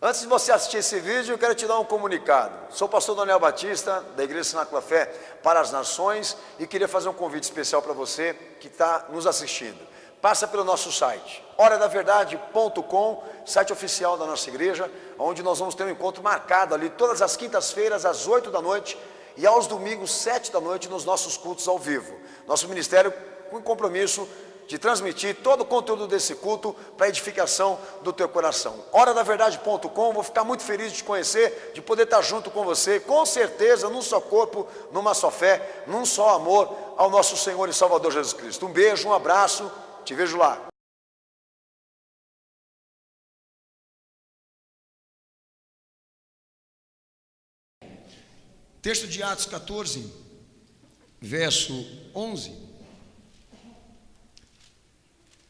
Antes de você assistir esse vídeo, eu quero te dar um comunicado. Sou o pastor Daniel Batista, da Igreja Cenáculo da Fé para as Nações, e queria fazer um convite especial para você que está nos assistindo. Passa pelo nosso site, horadaverdade.com, site oficial da nossa igreja, onde nós vamos ter um encontro marcado ali todas as quintas-feiras, às 8 da noite, e aos domingos, 7 da noite, nos nossos cultos ao vivo. Nosso ministério com compromisso de transmitir todo o conteúdo desse culto para a edificação do teu coração. Horadaverdade.com, vou ficar muito feliz de te conhecer, de poder estar junto com você, com certeza, num só corpo, numa só fé, num só amor ao nosso Senhor e Salvador Jesus Cristo. Um beijo, um abraço, te vejo lá. Texto de Atos 14, verso 11.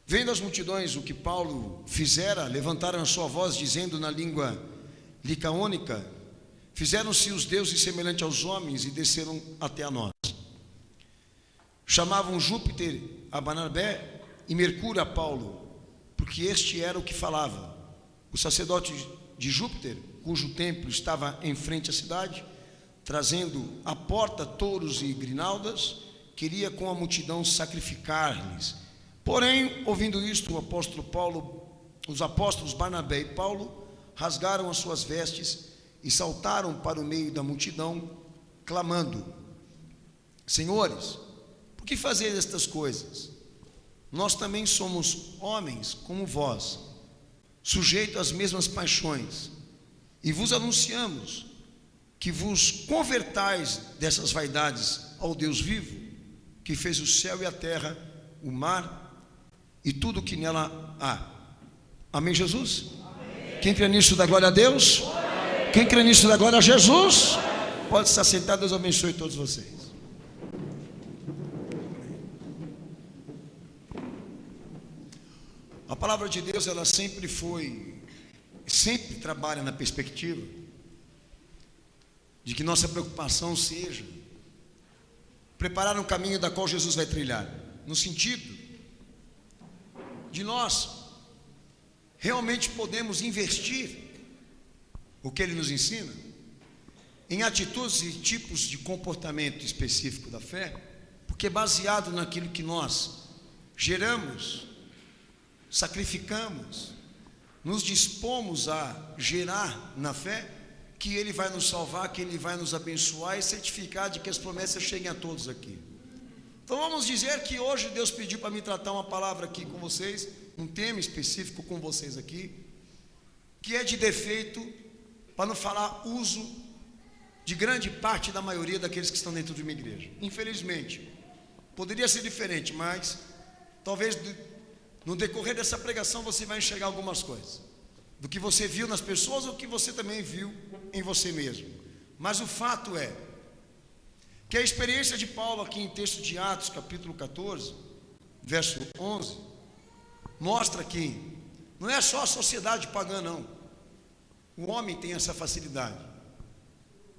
Vendo as multidões o que Paulo fizera, levantaram a sua voz, dizendo na língua licaônica: fizeram-se os deuses semelhantes aos homens e desceram até a nós. Chamavam Júpiter a Barnabé e Mercúrio a Paulo, porque este era o que falava. O sacerdote de Júpiter, cujo templo estava em frente à cidade, trazendo à porta touros e grinaldas, queria com a multidão sacrificar-lhes. Porém, ouvindo isto, os apóstolos Barnabé e Paulo rasgaram as suas vestes e saltaram para o meio da multidão, clamando: Senhores, por que fazeis estas coisas? Nós também somos homens como vós, sujeitos às mesmas paixões, e vos anunciamos que vos convertais dessas vaidades ao Deus vivo, que fez o céu e a terra, o mar e tudo que nela há. Amém, Jesus? Amém. Quem crê nisso dá glória a Deus? Amém. Quem crê nisso dá glória a Jesus? Amém. Pode estar sentado, Deus abençoe todos vocês. A palavra de Deus, ela sempre trabalha na perspectiva de que nossa preocupação seja preparar um caminho da qual Jesus vai trilhar, no sentido de nós realmente podemos investir o que ele nos ensina em atitudes e tipos de comportamento específico da fé, porque baseado naquilo que nós geramos, sacrificamos, nos dispomos a gerar na fé, que ele vai nos salvar, que ele vai nos abençoar e certificar de que as promessas cheguem a todos aqui. Então vamos dizer que hoje Deus pediu para me tratar uma palavra aqui com vocês, um tema específico com vocês aqui, que é de defeito, para não falar uso de grande parte da maioria daqueles que estão dentro de uma igreja. Infelizmente, poderia ser diferente, mas talvez no decorrer dessa pregação você vai enxergar algumas coisas, do que você viu nas pessoas ou que você também viu em você mesmo. Mas o fato é que a experiência de Paulo aqui em texto de Atos, capítulo 14, verso 11, mostra que não é só a sociedade pagã, não. O homem tem essa facilidade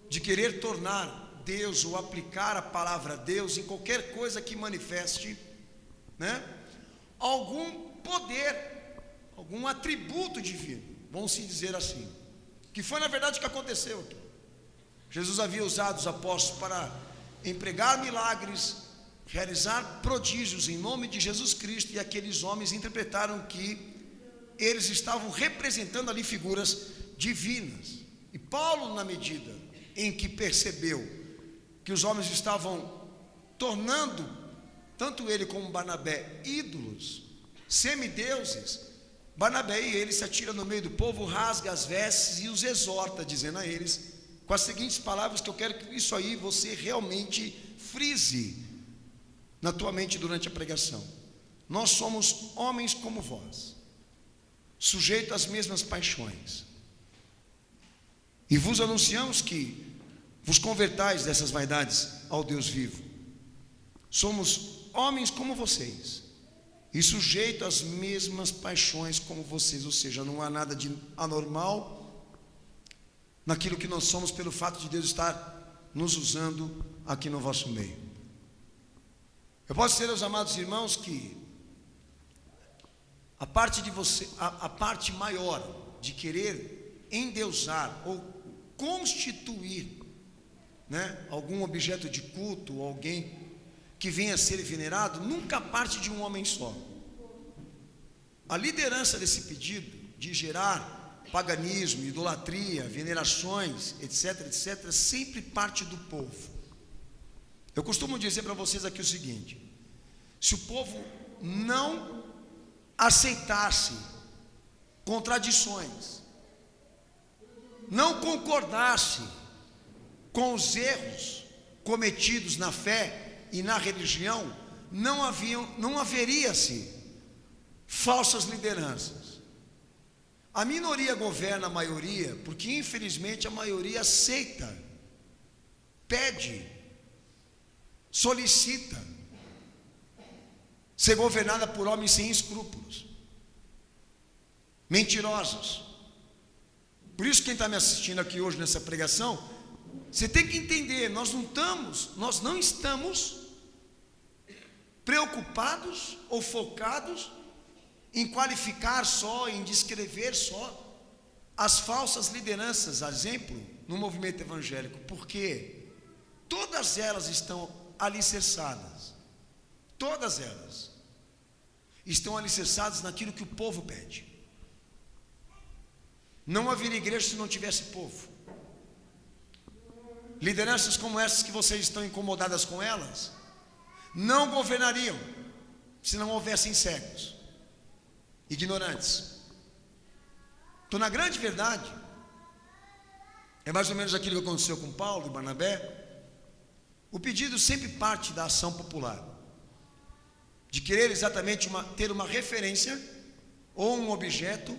de querer tornar Deus ou aplicar a palavra Deus em qualquer coisa que manifeste, algum poder, algum atributo divino, vamos se dizer assim, que foi na verdade o que aconteceu aqui. Jesus havia usado os apóstolos para empregar milagres, realizar prodígios em nome de Jesus Cristo, e aqueles homens interpretaram que eles estavam representando ali figuras divinas. E Paulo, na medida em que percebeu que os homens estavam tornando, tanto ele como Barnabé, ídolos, semideuses, Barnabé e ele se atira no meio do povo, rasga as vestes e os exorta, dizendo a eles com as seguintes palavras, que eu quero que isso aí você realmente frise na tua mente durante a pregação: nós somos homens como vós, sujeitos às mesmas paixões, e vos anunciamos que vos convertais dessas vaidades ao Deus vivo. Somos homens como vocês e sujeitos às mesmas paixões como vocês, ou seja, não há nada de anormal naquilo que nós somos, pelo fato de Deus estar nos usando aqui no vosso meio. Eu posso dizer aos amados irmãos que a parte maior de querer endeusar ou constituir, né, algum objeto de culto ou alguém que venha a ser venerado, nunca parte de um homem só. A liderança desse pedido de gerar paganismo, idolatria, venerações, etc, etc, sempre parte do povo. Eu costumo dizer para vocês aqui o seguinte: se o povo não aceitasse contradições, não concordasse com os erros cometidos na fé e na religião, não haveria-se falsas lideranças. A minoria governa a maioria, porque infelizmente a maioria aceita, pede, solicita ser governada por homens sem escrúpulos, mentirosos. Por isso, quem está me assistindo aqui hoje nessa pregação, você tem que entender, nós não estamos preocupados ou focados em qualificar só, em descrever só as falsas lideranças, exemplo, no movimento evangélico, porque todas elas estão alicerçadas, todas elas estão alicerçadas naquilo que o povo pede. Não haveria igreja se não tivesse povo. Lideranças como essas que vocês estão incomodadas com elas, não governariam se não houvessem cegos, ignorantes. Então, na grande verdade, é mais ou menos aquilo que aconteceu com Paulo e Barnabé. O pedido sempre parte da ação popular, de querer exatamente ter uma referência ou um objeto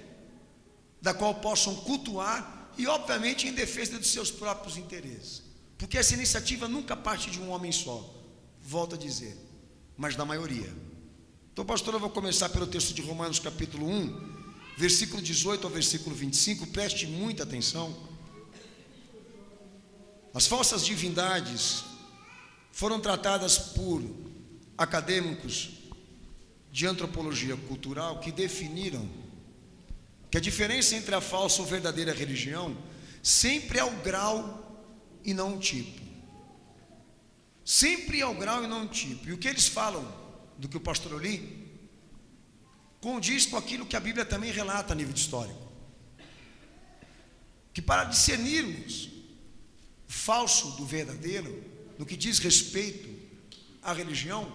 da qual possam cultuar, e obviamente em defesa dos seus próprios interesses, porque essa iniciativa nunca parte de um homem só, volto a dizer, mas da maioria. Então, pastor, eu vou começar pelo texto de Romanos capítulo 1, versículo 18 ao versículo 25, preste muita atenção. As falsas divindades foram tratadas por acadêmicos de antropologia cultural que definiram que a diferença entre a falsa ou verdadeira religião sempre é o grau e não o tipo. Sempre é o grau e não o tipo. E o que eles falam do que o pastor eu li condiz com aquilo que a Bíblia também relata a nível histórico, que para discernirmos o falso do verdadeiro no que diz respeito à religião,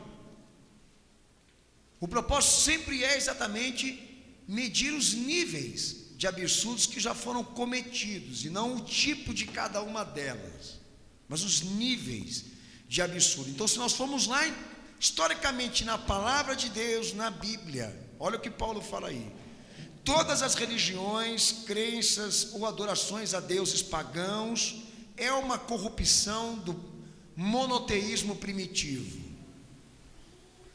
o propósito sempre é exatamente medir os níveis de absurdos que já foram cometidos, e não o tipo de cada uma delas, mas os níveis de absurdo. Então, se nós formos lá historicamente na palavra de Deus, na Bíblia, olha o que Paulo fala aí: todas as religiões, crenças ou adorações a deuses pagãos é uma corrupção do monoteísmo primitivo,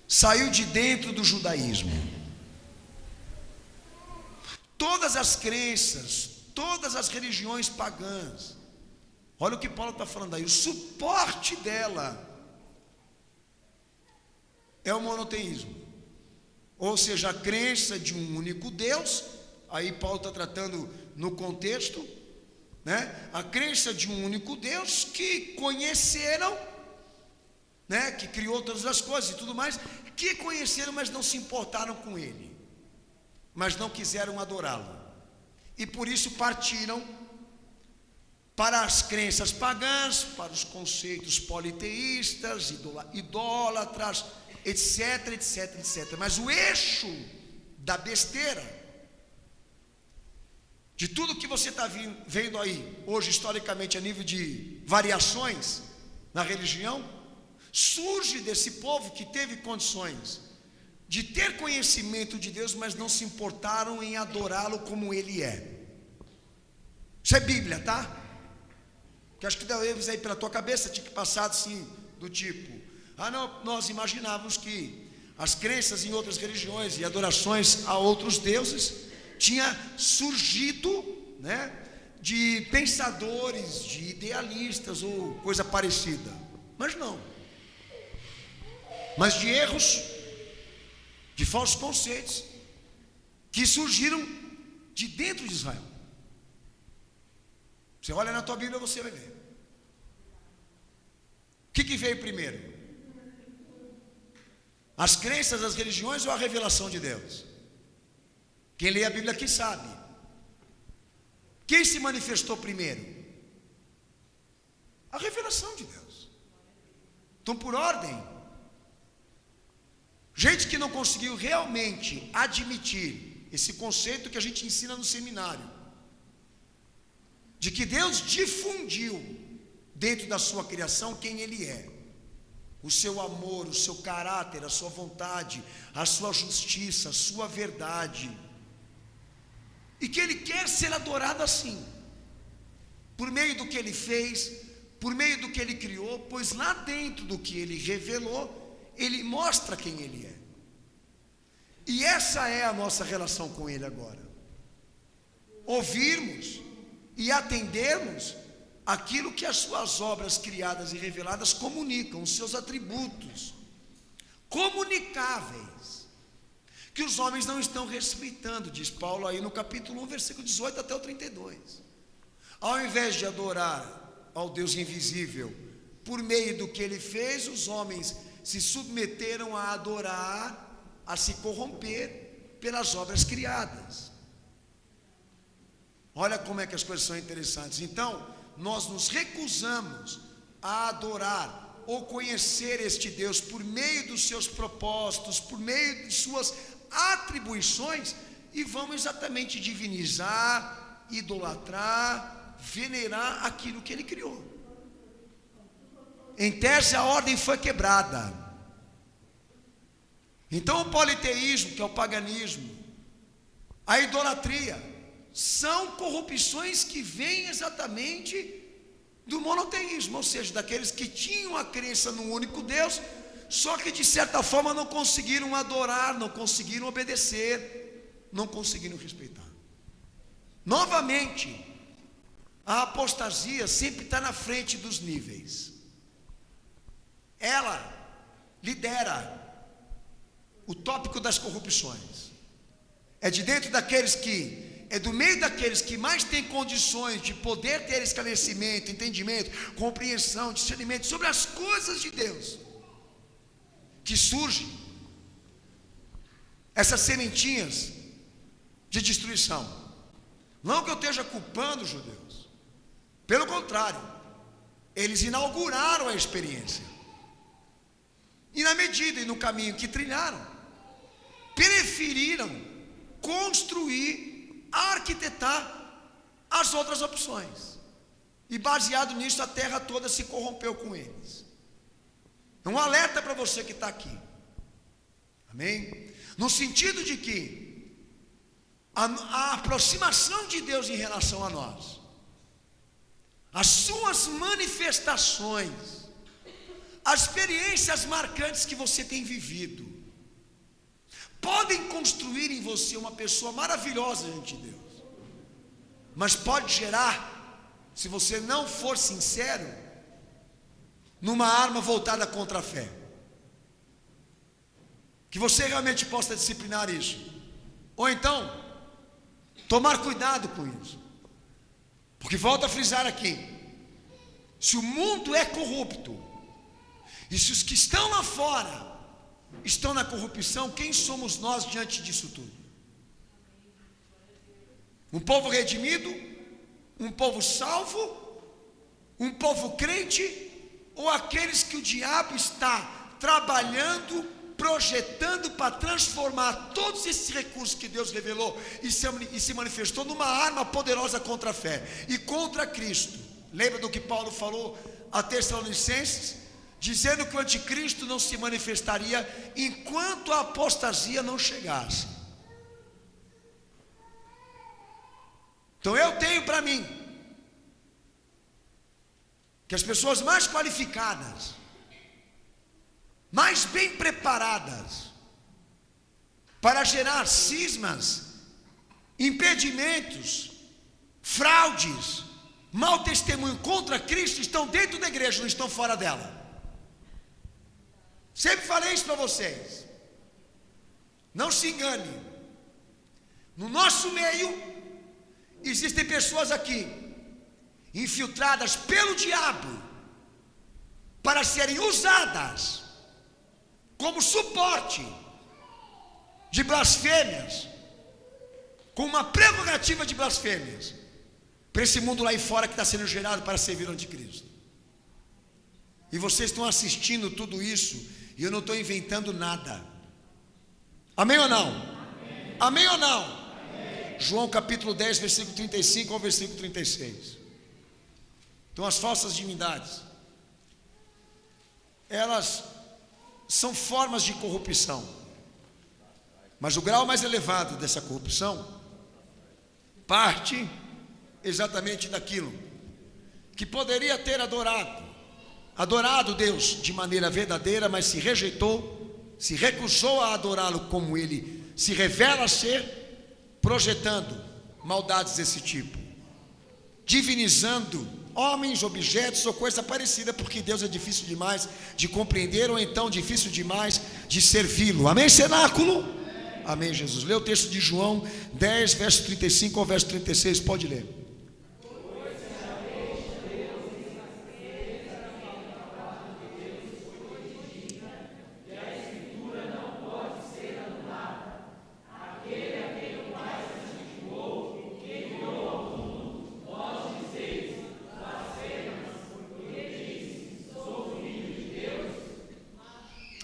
saiu de dentro do judaísmo. Todas as crenças, todas as religiões pagãs, olha o que Paulo está falando aí, o suporte dela é o monoteísmo, ou seja, a crença de um único Deus. Aí Paulo está tratando no contexto, né? A crença de um único Deus que conheceram, né? Que criou todas as coisas e tudo mais, que conheceram, mas não se importaram com ele, mas não quiseram adorá-lo, e por isso partiram para as crenças pagãs, para os conceitos politeístas, idólatras, etc, etc, etc. Mas o eixo da besteira, de tudo que você está vendo aí hoje historicamente a nível de variações na religião, surge desse povo que teve condições de ter conhecimento de Deus, mas não se importaram em adorá-lo como ele é. Isso é Bíblia, tá? Que acho que talvez aí pela tua cabeça tinha que passar assim, do tipo: ah não, nós imaginávamos que as crenças em outras religiões e adorações a outros deuses tinha surgido, né, de pensadores, de idealistas ou coisa parecida. Mas não, mas de erros, de falsos conceitos que surgiram de dentro de Israel. Você olha na tua Bíblia, você vai ver. O que veio primeiro? As crenças, as religiões ou a revelação de Deus? Quem lê a Bíblia aqui sabe. Quem se manifestou primeiro? A revelação de Deus. Então, por ordem, gente que não conseguiu realmente admitir esse conceito que a gente ensina no seminário, de que Deus difundiu dentro da sua criação quem Ele é, o seu amor, o seu caráter, a sua vontade, a sua justiça, a sua verdade, e que Ele quer ser adorado assim, por meio do que Ele fez, por meio do que Ele criou, pois lá dentro do que Ele revelou, Ele mostra quem Ele é. E essa é a nossa relação com Ele agora. Ouvirmos e atendermos aquilo que as suas obras criadas e reveladas comunicam, os seus atributos comunicáveis, que os homens não estão respeitando, diz Paulo aí no capítulo 1, versículo 18 até o 32. Ao invés de adorar ao Deus invisível por meio do que Ele fez, os homens se submeteram a adorar, a se corromper pelas obras criadas. Olha como é que as coisas são interessantes. Então, nós nos recusamos a adorar ou conhecer este Deus por meio dos seus propósitos, por meio de suas atribuições, e vamos exatamente divinizar, idolatrar, venerar aquilo que Ele criou. Em tese, a ordem foi quebrada. Então, o politeísmo, que é o paganismo, a idolatria, são corrupções que vêm exatamente do monoteísmo, ou seja, daqueles que tinham a crença num único Deus, só que de certa forma não conseguiram adorar, não conseguiram obedecer, não conseguiram respeitar. Novamente, a apostasia sempre está na frente dos níveis. Ela lidera o tópico das corrupções. É de dentro daqueles que é do meio daqueles que mais têm condições de poder ter esclarecimento, entendimento, compreensão, discernimento sobre as coisas de Deus, que surgem essas sementinhas de destruição. Não que eu esteja culpando os judeus, pelo contrário, eles inauguraram a experiência, e na medida e no caminho que trilharam, preferiram construir, arquitetar as outras opções, e baseado nisso a terra toda se corrompeu com eles. Um alerta para você que está aqui, amém? No sentido de que a aproximação de Deus em relação a nós, as suas manifestações, as experiências marcantes que você tem vivido, podem construir em você uma pessoa maravilhosa diante de Deus, mas pode gerar, se você não for sincero, numa arma voltada contra a fé, que você realmente possa disciplinar isso, ou então tomar cuidado com isso, porque volto a frisar aqui, se o mundo é corrupto, e se os que estão lá fora estão na corrupção, quem somos nós diante disso tudo? Um povo redimido? Um povo salvo? Um povo crente? Ou aqueles que o diabo está trabalhando, projetando para transformar todos esses recursos que Deus revelou e se manifestou numa arma poderosa contra a fé e contra Cristo? Lembra do que Paulo falou a Tessalonicenses? Dizendo que o anticristo não se manifestaria enquanto a apostasia não chegasse. Então eu tenho para mim que as pessoas mais qualificadas, mais bem preparadas para gerar cismas, impedimentos, fraudes, mau testemunho contra Cristo estão dentro da igreja, não estão fora dela. Sempre falei isso para vocês. Não se engane. No nosso meio existem pessoas aqui infiltradas pelo diabo para serem usadas como suporte de blasfêmias, com uma prerrogativa de blasfêmias, para esse mundo lá fora que está sendo gerado para servir o anticristo. E vocês estão assistindo tudo isso, e eu não estou inventando nada. Amém ou não? Amém, amém ou não? Amém. João capítulo 10, versículo 35 ao versículo 36. Então as falsas divindades, elas são formas de corrupção, mas o grau mais elevado dessa corrupção parte exatamente daquilo que poderia ter adorado Deus de maneira verdadeira, mas se rejeitou, se recusou a adorá-lo como ele se revela ser, projetando maldades desse tipo, divinizando homens, objetos ou coisa parecida, porque Deus é difícil demais de compreender, ou então difícil demais de servi-lo. Amém, cenáculo? Amém, Jesus. Lê o texto de João 10, verso 35 ao verso 36, pode ler.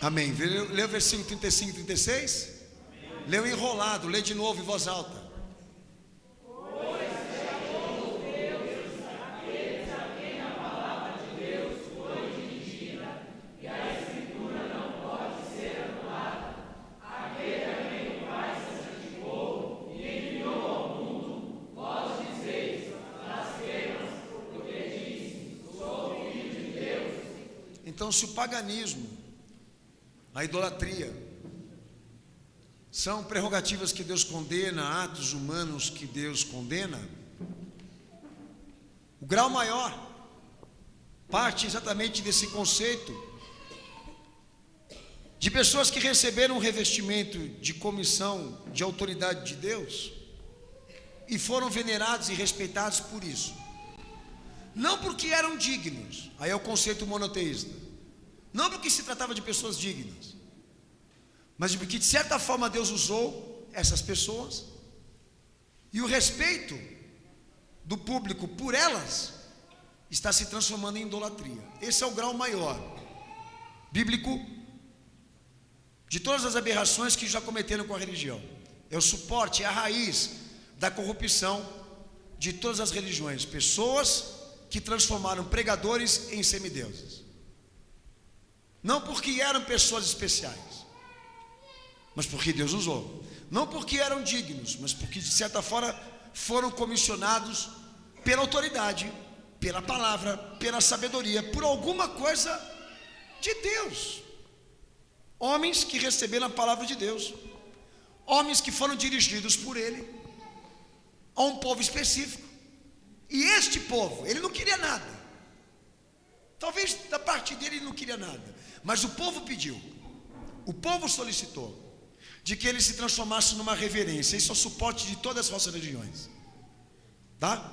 Amém. Lê o versículo 35 e 36. Amém. Leu enrolado, lê de novo em voz alta. Pois é Deus, aqueles a quem a palavra de Deus foi dirigida, e a escritura não pode ser anulada. Aquele a quem o Pai santificou e enviou ao mundo, vós dizeis, blasfemas, porque diz, sou filho de Deus. Então, se o paganismo, a idolatria são prerrogativas que Deus condena, atos humanos que Deus condena, o grau maior parte exatamente desse conceito de pessoas que receberam um revestimento de comissão de autoridade de Deus e foram venerados e respeitados por isso, não porque eram dignos. Aí é o conceito monoteísta. Não porque se tratava de pessoas dignas, mas porque de certa forma Deus usou essas pessoas, e o respeito do público por elas está se transformando em idolatria. Esse é o grau maior bíblico de todas as aberrações que já cometeram com a religião. É o suporte, é a raiz da corrupção de todas as religiões. Pessoas que transformaram pregadores em semideuses. Não porque eram pessoas especiais, mas porque Deus usou. Não porque eram dignos, mas porque de certa forma foram comissionados pela autoridade, pela palavra, pela sabedoria, por alguma coisa de Deus. Homens que receberam a palavra de Deus, homens que foram dirigidos por Ele a um povo específico. E este povo, ele não queria nada. Talvez da parte dele ele não queria nada, mas o povo pediu, o povo solicitou de que ele se transformasse numa reverência. Isso é o suporte de todas as falsas religiões, tá?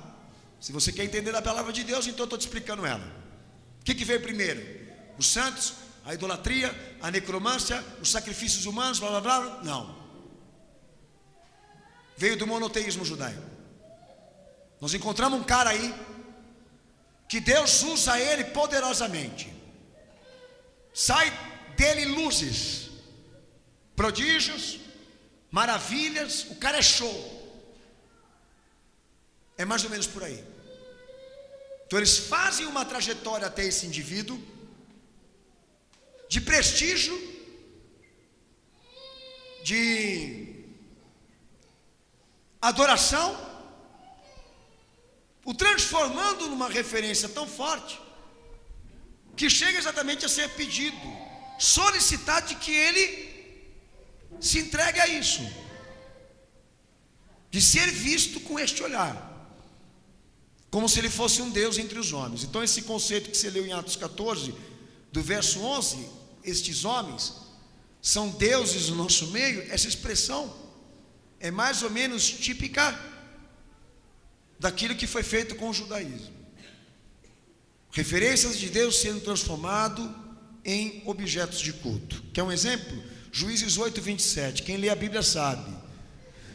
Se você quer entender a palavra de Deus, então eu estou te explicando ela. O que veio primeiro? Os santos, a idolatria, a necromância, os sacrifícios humanos, blá blá blá? Não. Veio do monoteísmo judaico. Nós encontramos um cara aí que Deus usa ele poderosamente. Sai dele luzes, prodígios, maravilhas. O cara é show. É mais ou menos por aí. Então eles fazem uma trajetória até esse indivíduo de prestígio, de adoração, o transformando numa referência tão forte que chega exatamente a ser pedido, solicitado de que ele se entregue a isso, de ser visto com este olhar, como se ele fosse um Deus entre os homens. Então esse conceito que você leu em Atos 14, do verso 11, estes homens são deuses no nosso meio, essa expressão é mais ou menos típica daquilo que foi feito com o judaísmo. Referências de Deus sendo transformado em objetos de culto. Quer um exemplo? Juízes 8, 27. Quem lê a Bíblia sabe.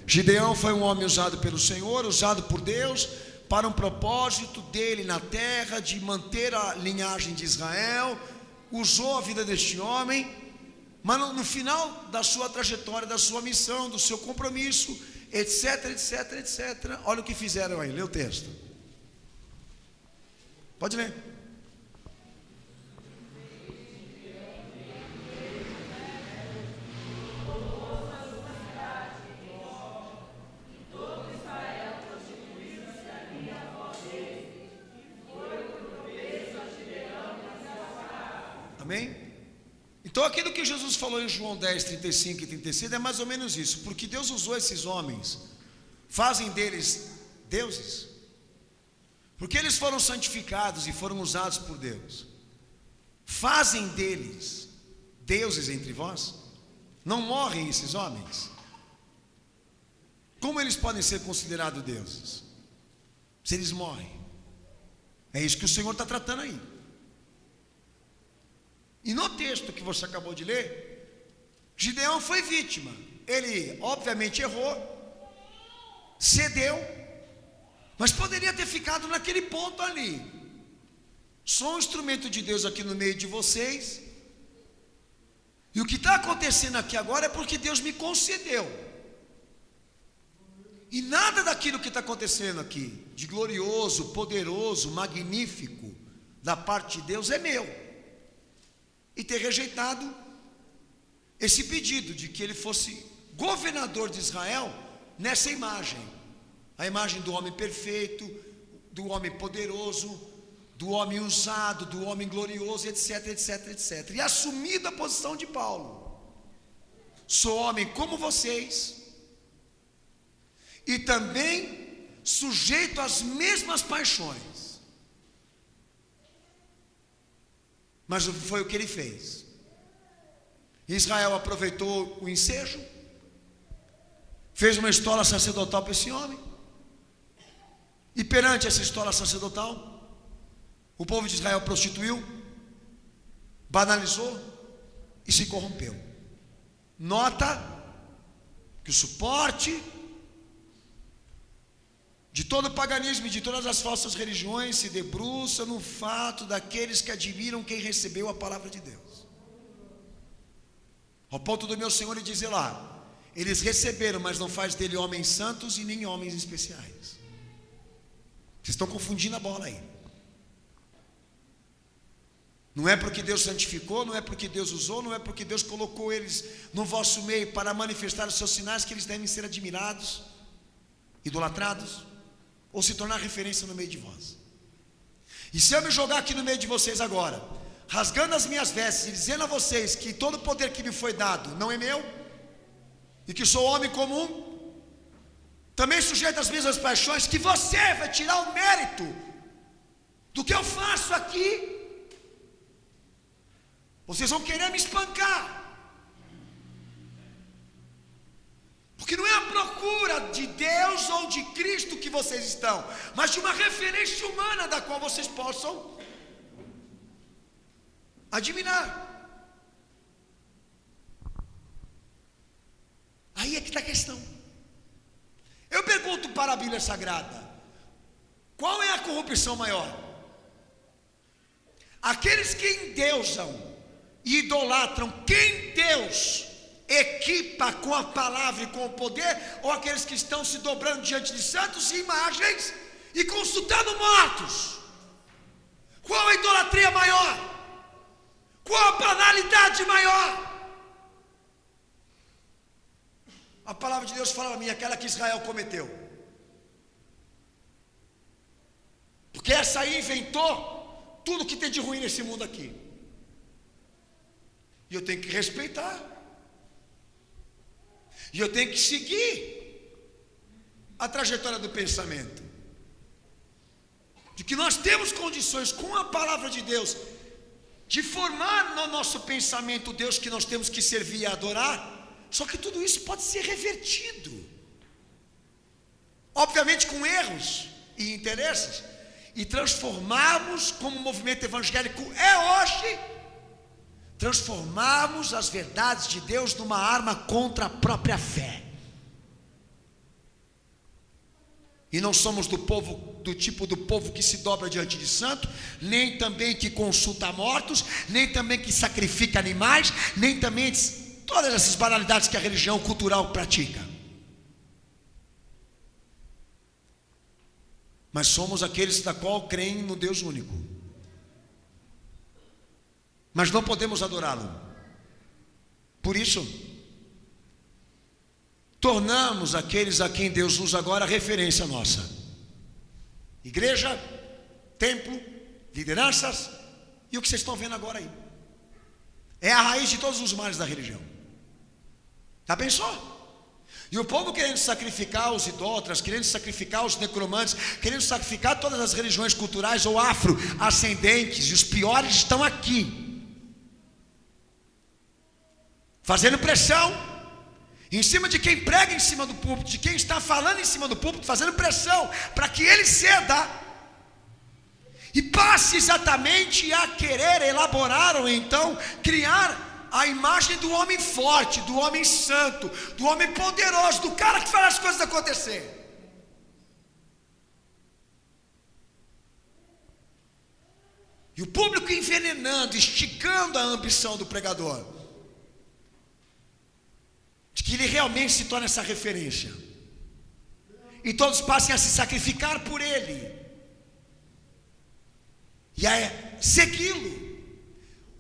Gideão foi um homem usado pelo Senhor, usado por Deus, para um propósito dele na terra, de manter a linhagem de Israel. Usou a vida deste homem, mas no final da sua trajetória, da sua missão, do seu compromisso, etc, etc, etc. Olha o que fizeram aí, lê o texto. Pode ler. Amém? Então aquilo que Jesus falou em João 10, 35 e 36 é mais ou menos isso. Porque Deus usou esses homens, fazem deles deuses, porque eles foram santificados e foram usados por Deus. Fazem deles deuses entre vós. Não morrem esses homens. Como eles podem ser considerados deuses se eles morrem? É isso que o Senhor está tratando aí. E no texto que você acabou de ler, Gideão foi vítima. Ele obviamente errou, cedeu, mas poderia ter ficado naquele ponto ali. Sou um instrumento de Deus aqui no meio de vocês, e o que está acontecendo aqui agora é porque Deus me concedeu. E nada daquilo que está acontecendo aqui, de glorioso, poderoso, magnífico, da parte de Deus é meu. E ter rejeitado esse pedido de que ele fosse governador de Israel nessa imagem. A imagem do homem perfeito, do homem poderoso, do homem usado, do homem glorioso, etc, etc, etc. E assumido a posição de Paulo. Sou homem como vocês, e também sujeito às mesmas paixões. Mas foi o que ele fez. Israel aproveitou o ensejo, fez uma estola sacerdotal para esse homem, e perante essa estola sacerdotal, o povo de Israel prostituiu, banalizou e se corrompeu. Nota que o suporte de todo o paganismo e de todas as falsas religiões se debruça no fato daqueles que admiram quem recebeu a palavra de Deus. Ao ponto do meu Senhor ele dizer lá, eles receberam, mas não faz dele homens santos e nem homens especiais. Vocês estão confundindo a bola aí. Não é porque Deus santificou, não é porque Deus usou, não é porque Deus colocou eles no vosso meio para manifestar os seus sinais que eles devem ser admirados, idolatrados, ou se tornar referência no meio de vós. E se eu me jogar aqui no meio de vocês agora, rasgando as minhas vestes e dizendo a vocês que todo o poder que me foi dado não é meu, e que sou homem comum, também sujeito às mesmas paixões, que você vai tirar o mérito do que eu faço aqui, vocês vão querer me espancar. Porque não é a procura de Deus ou de Cristo que vocês estão, mas de uma referência humana da qual vocês possam admirar. Aí é que está a questão. Eu pergunto para a Bíblia Sagrada, qual é a corrupção maior? Aqueles que endeusam e idolatram quem Deus equipa com a palavra e com o poder, ou aqueles que estão se dobrando diante de santos e imagens e consultando mortos? Qual a idolatria maior? Qual a banalidade maior? A palavra de Deus fala a mim, aquela que Israel cometeu, porque essa aí inventou tudo que tem de ruim nesse mundo aqui, e eu tenho que respeitar, e eu tenho que seguir a trajetória do pensamento, de que nós temos condições com a palavra de Deus, de formar no nosso pensamento o Deus que nós temos que servir e adorar. Só que tudo isso pode ser revertido, obviamente com erros e interesses, e transformarmos, como o movimento evangélico é hoje, transformarmos as verdades de Deus numa arma contra a própria fé. E não somos do tipo do povo que se dobra diante de santo, nem também que consulta mortos, nem também que sacrifica animais, nem também todas essas banalidades que a religião cultural pratica. Mas somos aqueles da qual creem no Deus único. Mas não podemos adorá-lo. Por isso, tornamos aqueles a quem Deus usa agora referência nossa. Igreja, templo, lideranças e o que vocês estão vendo agora aí. É a raiz de todos os males da religião. Já pensou? E o povo querendo sacrificar os idólatras, querendo sacrificar os necromantes, querendo sacrificar todas as religiões culturais ou afro-ascendentes, e os piores estão aqui, fazendo pressão em cima de quem prega em cima do púlpito, de quem está falando em cima do púlpito, fazendo pressão para que ele ceda e passe exatamente a querer elaborar ou então criar a imagem do homem forte, do homem santo, do homem poderoso, do cara que faz as coisas acontecer. E o público envenenando, esticando a ambição do pregador, de que ele realmente se torne essa referência, e todos passem a se sacrificar por ele, e a segui-lo.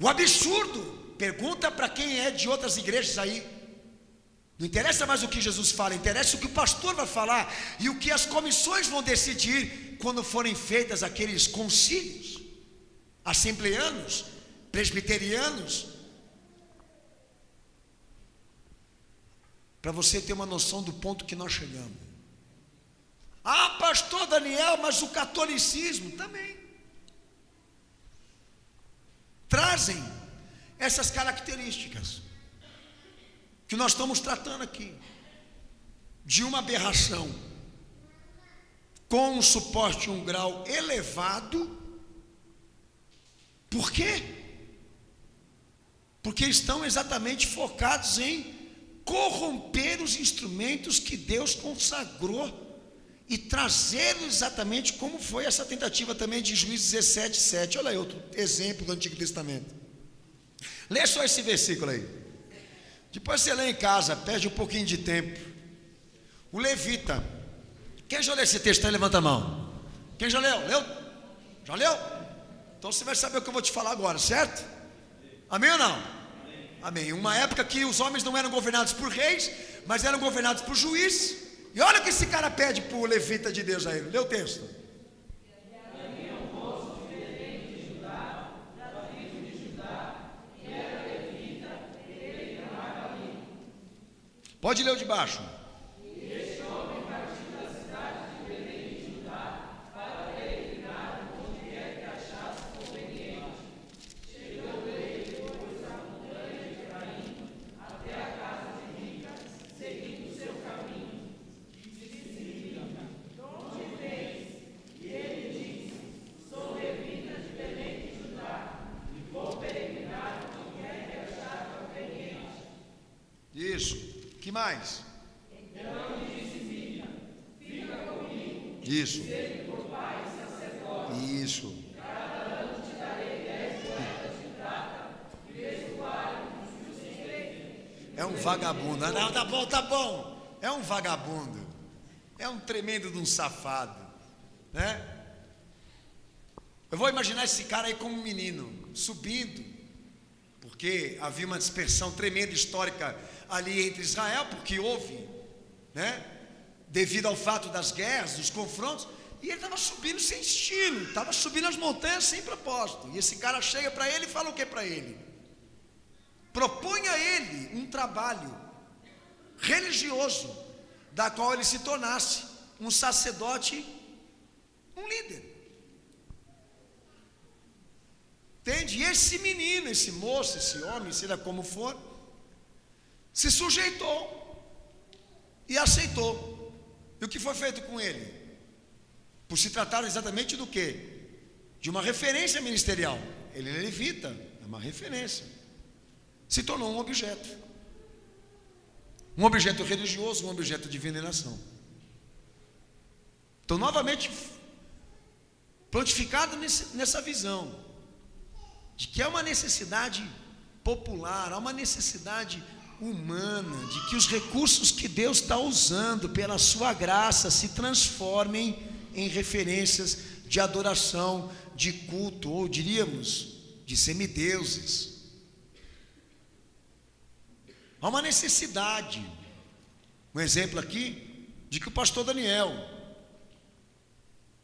O absurdo, pergunta para quem é de outras igrejas aí, não interessa mais o que Jesus fala, interessa o que o pastor vai falar, e o que as comissões vão decidir, quando forem feitas aqueles concílios, assembleanos, presbiterianos, para você ter uma noção do ponto que nós chegamos. Ah, pastor Daniel, mas o catolicismo também trazem essas características que nós estamos tratando aqui, de uma aberração com um suporte, um grau elevado. Por quê? Porque estão exatamente focados em corromper os instrumentos que Deus consagrou e trazê-los exatamente como foi essa tentativa também de Juízes 17:7. Olha aí outro exemplo do Antigo Testamento. Lê só esse versículo aí. Depois você lê em casa, perde um pouquinho de tempo. O levita. Quem já leu esse texto aí? Levanta a mão. Quem já leu? Leu? Já leu? Então você vai saber o que eu vou te falar agora, certo? Amém ou não? Amém. Uma época que os homens não eram governados por reis, mas eram governados por juízes. E olha o que esse cara pede para o levita de Deus aí. Lê o texto. Pode ler o de baixo. Isso. Que mais? Então disse Mica, fica comigo. Isso. Seja por pai sacerdote. Isso. Cada ano te darei 10 moedas de prata e vestuário que o sustente. É um vagabundo. Não, tá bom, tá bom. É um vagabundo. É um tremendo de um safado, né? Eu vou imaginar esse cara aí como um menino subindo, porque havia uma dispersão tremenda histórica ali entre Israel, porque houve, né, devido ao fato das guerras, dos confrontos, e ele estava subindo sem destino, estava subindo as montanhas sem propósito, e esse cara chega para ele e fala o que para ele? Propõe a ele um trabalho religioso, da qual ele se tornasse um sacerdote, um líder. Entende? E esse menino, esse moço, esse homem, seja como for, se sujeitou e aceitou. E o que foi feito com ele? por se tratar exatamente do quê? De uma referência ministerial. Ele é levita, é uma referência. Se tornou um objeto religioso, um objeto de veneração. Então, novamente, prontificado nessa visão, de que é uma necessidade popular, há uma necessidade humana, de que os recursos que Deus está usando pela sua graça se transformem em referências de adoração, de culto, ou diríamos, de semideuses. Há uma necessidade, um exemplo aqui, de que o pastor Daniel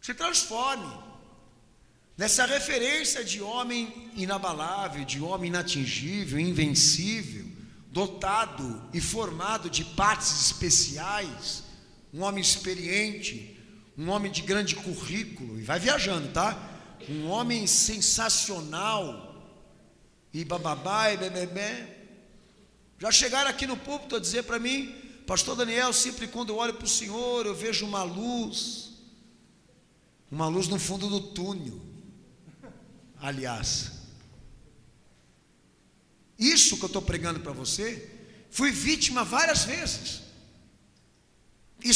se transforme nessa referência de homem inabalável, de homem inatingível, invencível, dotado e formado de partes especiais, um homem experiente, um homem de grande currículo, e vai viajando, tá? Um homem sensacional, e bababá, e bebê. Já chegaram aqui no púlpito a dizer para mim: pastor Daniel, sempre quando eu olho para o senhor, eu vejo uma luz no fundo do túnel. Aliás, isso que eu estou pregando para você, fui vítima várias vezes, e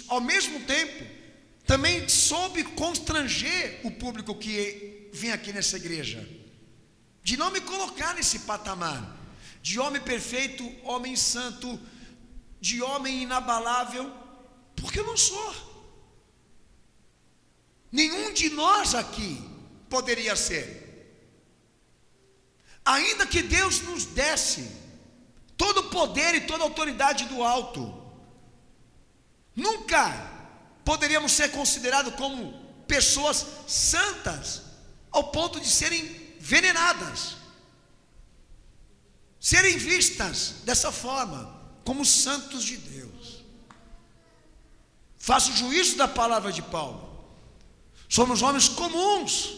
ao mesmo tempo também soube constranger o público que vem aqui nessa igreja, de não me colocar nesse patamar de homem perfeito, homem santo, de homem inabalável, porque eu não sou. Nenhum de nós aqui poderia ser. Ainda que Deus nos desse todo o poder e toda a autoridade do alto, nunca poderíamos ser considerados como pessoas santas ao ponto de serem veneradas, serem vistas dessa forma, como santos de Deus. Faço juízo da palavra de Paulo. Somos homens comuns,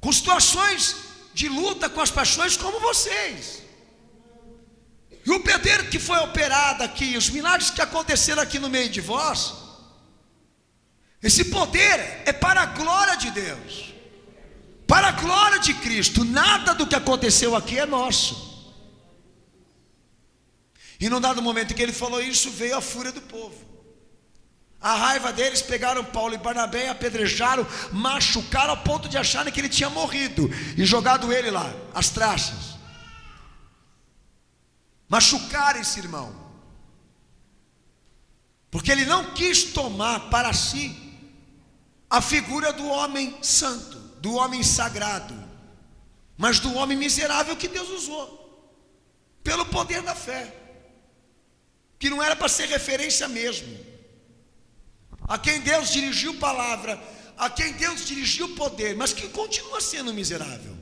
com situações de luta com as paixões como vocês. E o poder que foi operado aqui, os milagres que aconteceram aqui no meio de vós, esse poder é para a glória de Deus, para a glória de Cristo. Nada do que aconteceu aqui é nosso. E num dado momento em que ele falou isso, veio a fúria do povo. A raiva deles, pegaram Paulo e Barnabé, apedrejaram, machucaram ao ponto de acharem que ele tinha morrido e jogado ele lá, as traças. Machucaram esse irmão, porque ele não quis tomar para si a figura do homem santo, do homem sagrado, mas do homem miserável que Deus usou, pelo poder da fé, que não era para ser referência mesmo, a quem Deus dirigiu palavra, a quem Deus dirigiu poder, mas que continua sendo miserável,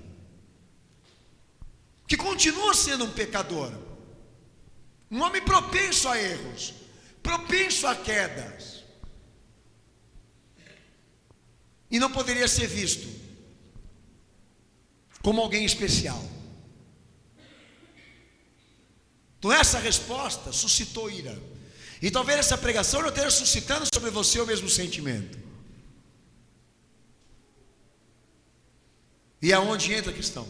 que continua sendo um pecador, um homem propenso a erros, propenso a quedas, e não poderia ser visto como alguém especial. Então essa resposta suscitou ira, e talvez essa pregação não esteja suscitando sobre você o mesmo sentimento. E é onde entra a questão.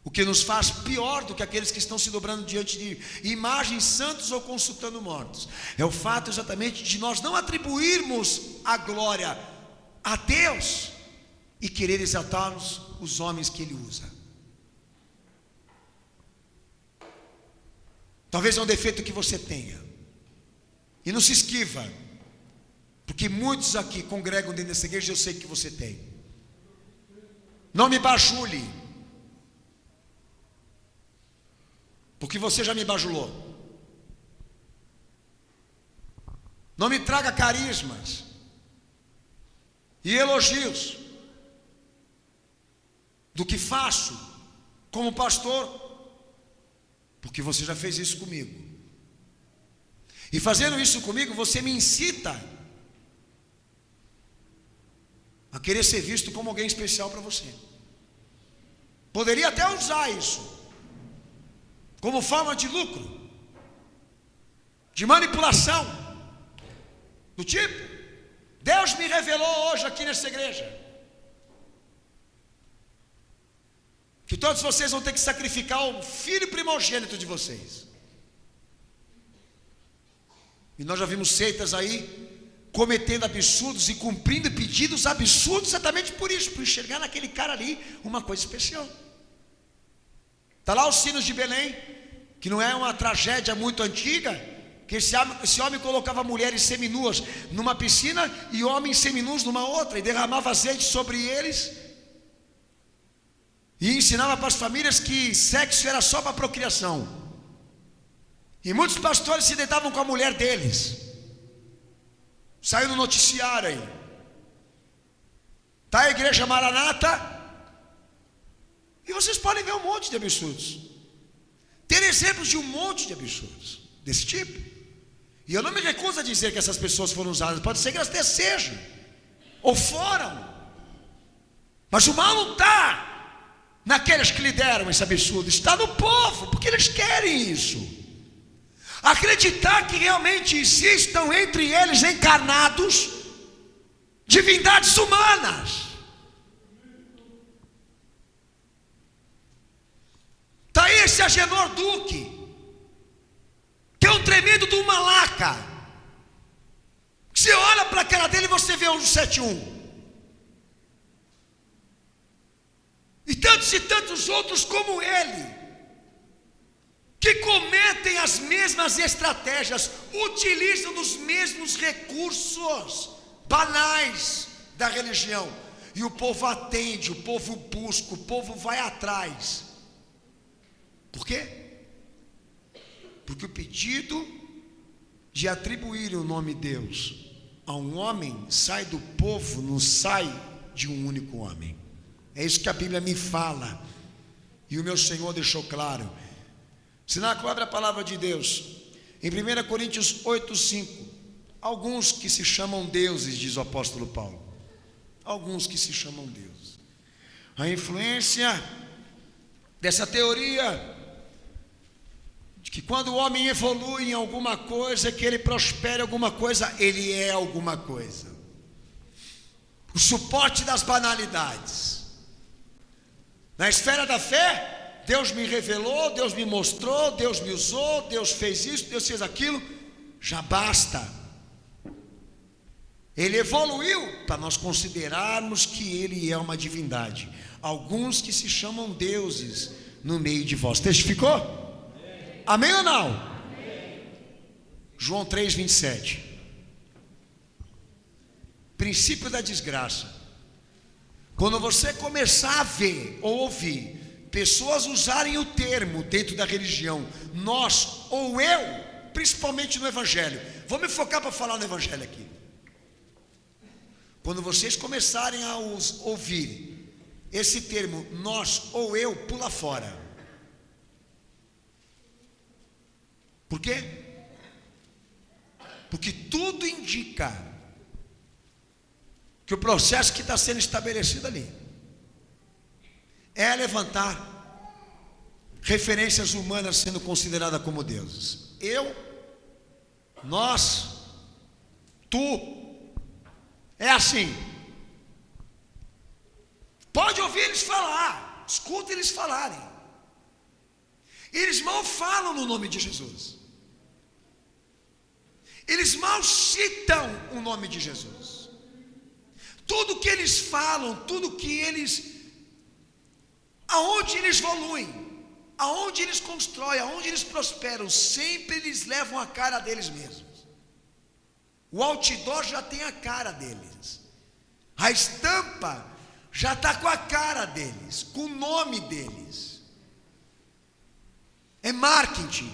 O que nos faz pior do que aqueles que estão se dobrando diante de imagens santos ou consultando mortos, é o fato exatamente de nós não atribuirmos a glória a Deus e querer exaltar os homens que Ele usa. Talvez é um defeito que você tenha, e não se esquiva, porque muitos aqui congregam dentro dessa igreja, eu sei que você tem. Não me bajule, porque você já me bajulou. Não me traga carismas e elogios do que faço como pastor, porque você já fez isso comigo, e fazendo isso comigo, você me incita a querer ser visto como alguém especial para você. Poderia até usar isso como forma de lucro, de manipulação, Do tipo, Deus me revelou hoje aqui nessa igreja que todos vocês vão ter que sacrificar o filho primogênito de vocês. E nós já vimos seitas aí cometendo absurdos e cumprindo pedidos absurdos exatamente por isso, por enxergar naquele cara ali uma coisa especial. Está lá os sinos de Belém, que não é uma tragédia muito antiga, que esse homem colocava mulheres seminuas numa piscina e homens seminus numa outra, e derramava azeite sobre eles, e ensinava para as famílias que sexo era só para procriação. E muitos pastores se deitavam com a mulher deles. Saiu no noticiário aí. Está a igreja Maranata, e vocês podem ver um monte de absurdos. Ter exemplos de um monte de absurdos desse tipo. E eu não me recuso a dizer que essas pessoas foram usadas. Pode ser que elas até sejam, ou foram. Mas o mal não está naqueles que lideram esse absurdo, está no povo, porque eles querem isso. Acreditar que realmente existam entre eles encarnados divindades humanas. Está aí esse Agenor Duque, que é um tremendo de uma malaca. Você olha para a cara dele e você vê um 71. E tantos outros como ele, que cometem as mesmas estratégias, utilizam dos mesmos recursos banais da religião, e o povo atende, o povo busca, o povo vai atrás. Por quê? Porque o pedido de atribuir o nome Deus a um homem sai do povo, não sai de um único homem. É isso que a Bíblia me fala, e o meu Senhor deixou claro. Sináculo, abre a palavra de Deus em 1 Coríntios 8:5. Alguns que se chamam deuses, diz o apóstolo Paulo, alguns que se chamam deuses. A influência dessa teoria de que quando o homem evolui em alguma coisa, que ele prospere em alguma coisa, ele é alguma coisa. O suporte das banalidades. Na esfera da fé, Deus me revelou, Deus me mostrou, Deus me usou, Deus fez isso, Deus fez aquilo, já basta. Ele evoluiu para nós considerarmos que ele é uma divindade. Alguns que se chamam deuses no meio de vós. Testificou? Amém ou não? Amém. João 3:27. Princípio da desgraça. Quando você começar a ver ou ouvir pessoas usarem o termo dentro da religião, nós ou eu, principalmente no evangelho, vou me focar para falar no evangelho aqui. Quando vocês começarem a ouvir esse termo, nós ou eu, pula fora. Por quê? Porque tudo indica que o processo que está sendo estabelecido ali é levantar referências humanas sendo consideradas como deuses. Eu, nós, tu. É assim. Pode ouvir eles falar, escuta eles falarem. Eles mal falam no nome de Jesus. Eles mal citam o nome de Jesus. Tudo que eles falam, tudo que eles, aonde eles evoluem, aonde eles constroem, aonde eles prosperam, sempre eles levam a cara deles mesmos. O outdoor já tem a cara deles, a estampa já está com a cara deles, com o nome deles. É marketing.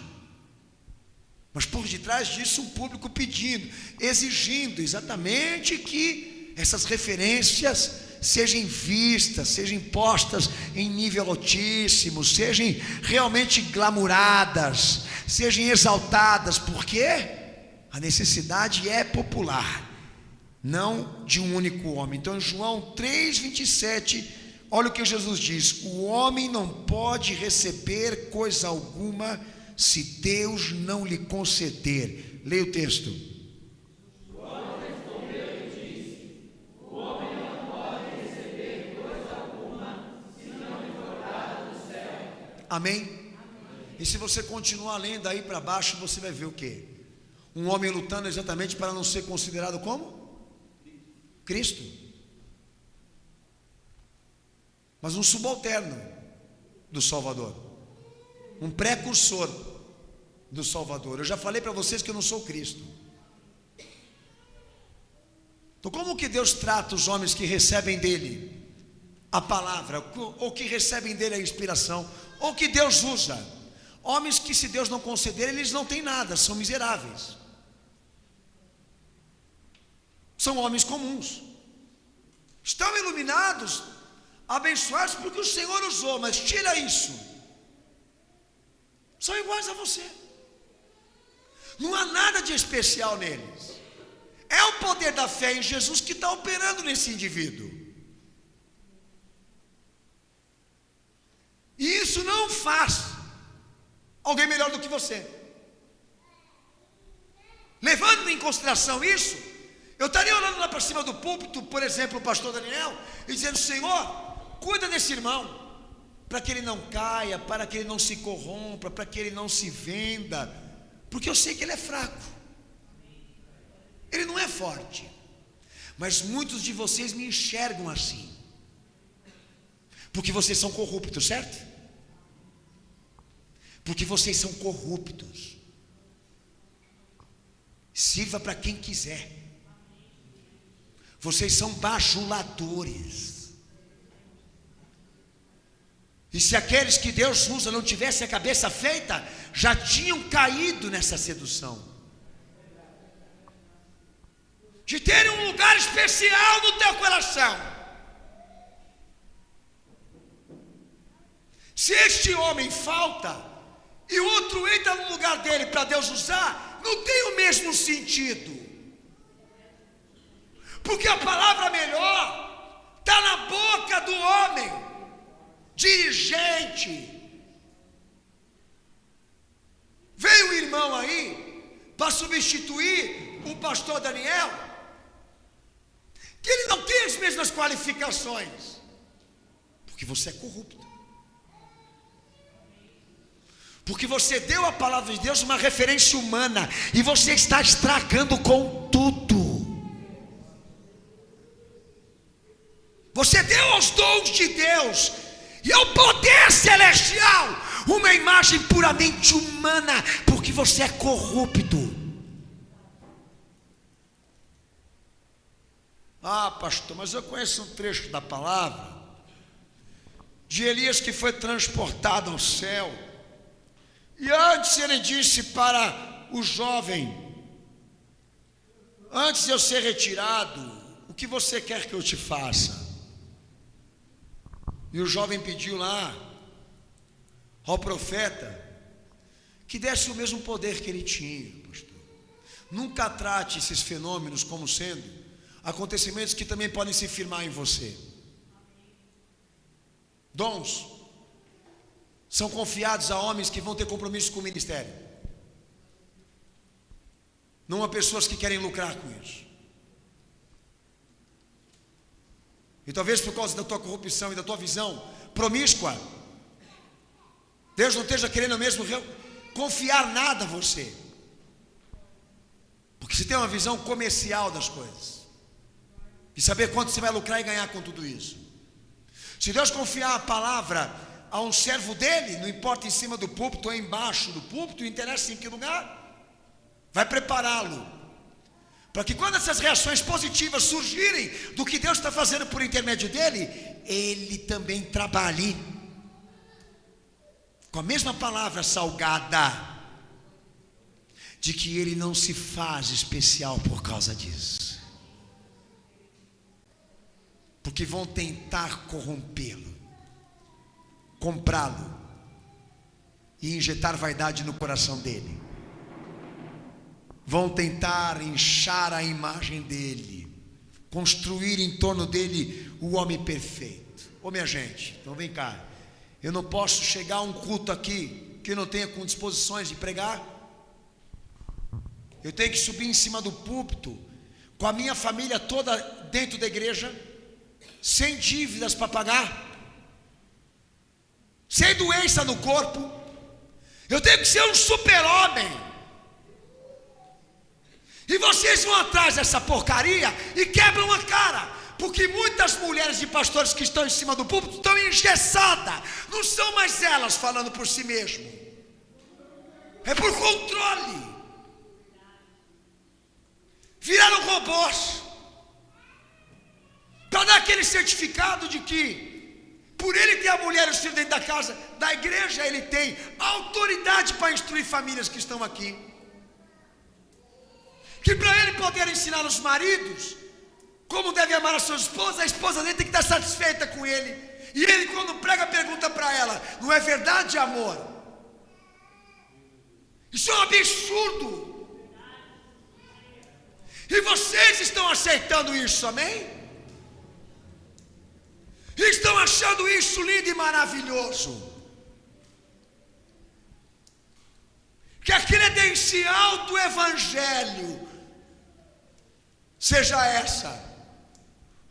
Mas por detrás disso um público pedindo, exigindo exatamente que essas referências sejam vistas, sejam postas em nível altíssimo, sejam realmente glamouradas, sejam exaltadas. Por quê? A necessidade é popular, não de um único homem. Então, em João 3:27, olha o que Jesus diz: o homem não pode receber coisa alguma se Deus não lhe conceder. Leia o texto. Amém? E se você continuar lendo aí para baixo, você vai ver o quê? Um homem lutando exatamente para não ser considerado como? Cristo. Mas um subalterno do Salvador, um precursor do Salvador. Eu já falei para vocês que eu não sou Cristo. Então como que Deus trata os homens que recebem dele a palavra, ou que recebem dele a inspiração, ou que Deus usa? Homens que, se Deus não conceder, eles não têm nada, são miseráveis, são homens comuns, estão iluminados, abençoados porque o Senhor usou, mas tira isso, são iguais a você, não há nada de especial neles. É o poder da fé em Jesus que está operando nesse indivíduo. E isso não faz alguém melhor do que você. Levando em consideração isso, eu estaria olhando lá para cima do púlpito, por exemplo, o pastor Daniel, e dizendo: Senhor, cuida desse irmão, para que ele não caia, para que ele não se corrompa, para que ele não se venda, porque eu sei que ele é fraco, ele não é forte, mas muitos de vocês me enxergam assim, porque vocês são corruptos, certo? Porque vocês são corruptos. Sirva para quem quiser. Vocês são bajuladores. E se aqueles que Deus usa não tivessem a cabeça feita, já tinham caído nessa sedução de terem um lugar especial no teu coração. Se este homem falta e outro entra no lugar dele para Deus usar, não tem o mesmo sentido, porque a palavra melhor está na boca do homem dirigente. Veio um irmão aí para substituir o pastor Daniel, que ele não tem as mesmas qualificações, porque você é corrupto, porque você deu à palavra de Deus uma referência humana, e você está estragando com tudo. Você deu aos dons de Deus e ao poder celestial uma imagem puramente humana, porque você é corrupto. Ah, pastor, mas eu conheço um trecho da palavra de Elias que foi transportado ao céu, e antes ele disse para o jovem: antes de eu ser retirado, o que você quer que eu te faça? E o jovem pediu lá ao profeta que desse o mesmo poder que ele tinha. Pastor, nunca trate esses fenômenos como sendo acontecimentos que também podem se firmar em você. Dons são confiados a homens que vão ter compromisso com o ministério, não a pessoas que querem lucrar com isso. E talvez por causa da tua corrupção e da tua visão promíscua, Deus não esteja querendo mesmo confiar nada a você, porque você tem uma visão comercial das coisas, e saber quanto você vai lucrar e ganhar com tudo isso. Se Deus confiar a palavra a um servo dele, não importa em cima do púlpito ou embaixo do púlpito, não interessa em que lugar, vai prepará-lo para que, quando essas reações positivas surgirem do que Deus está fazendo por intermédio dele, ele também trabalhe com a mesma palavra salgada, de que ele não se faz especial por causa disso, porque vão tentar corrompê-lo, comprá-lo e injetar vaidade no coração dele. Vão tentar inchar a imagem dele, construir em torno dele o homem perfeito. Ô minha gente, então vem cá, eu não posso chegar a um culto aqui que eu não tenha com disposições de pregar. Eu tenho que subir em cima do púlpito com a minha família toda dentro da igreja, sem dívidas para pagar, sem doença no corpo. Eu tenho que ser um super-homem. E vocês vão atrás dessa porcaria e quebram a cara, porque muitas mulheres de pastores que estão em cima do púlpito estão engessadas. Não são mais elas falando por si mesmo, é por controle. Viraram robôs para dar aquele certificado de que, por ele ter a mulher e os filhos dentro da casa, da igreja, ele tem autoridade para instruir famílias que estão aqui. Que para ele poder ensinar os maridos como deve amar a sua esposa, a esposa dele tem que estar satisfeita com ele. E ele, quando prega, pergunta para ela: não é verdade, amor? Isso é um absurdo. E vocês estão aceitando isso, amém? Estão achando isso lindo e maravilhoso. Que a credencial do Evangelho seja essa: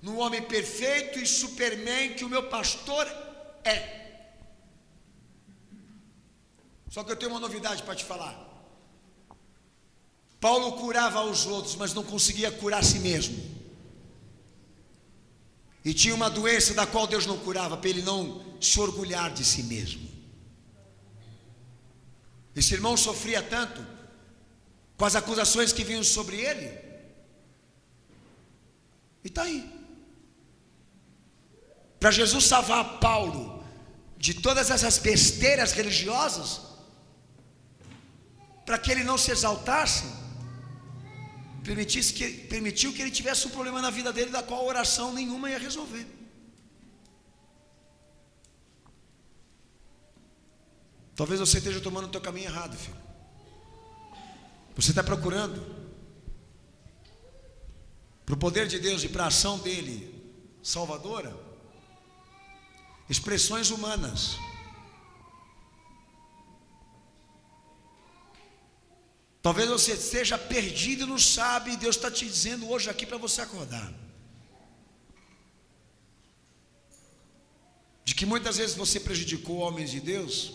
no homem perfeito e superman que o meu pastor é. Só que eu tenho uma novidade para te falar. Paulo curava os outros, mas não conseguia curar a si mesmo. E tinha uma doença da qual Deus não curava, para ele não se orgulhar de si mesmo. Esse irmão sofria tanto com as acusações que vinham sobre ele. E está aí. Para Jesus salvar Paulo de todas essas besteiras religiosas, para que ele não se exaltasse, permitiu que ele tivesse um problema na vida dele, da qual oração nenhuma ia resolver. Talvez você esteja tomando o teu caminho errado, filho. Você está procurando para o poder de Deus e para a ação dele salvadora expressões humanas. Talvez você esteja perdido e não sabe, e Deus está te dizendo hoje aqui para você acordar. De que muitas vezes você prejudicou homens de Deus,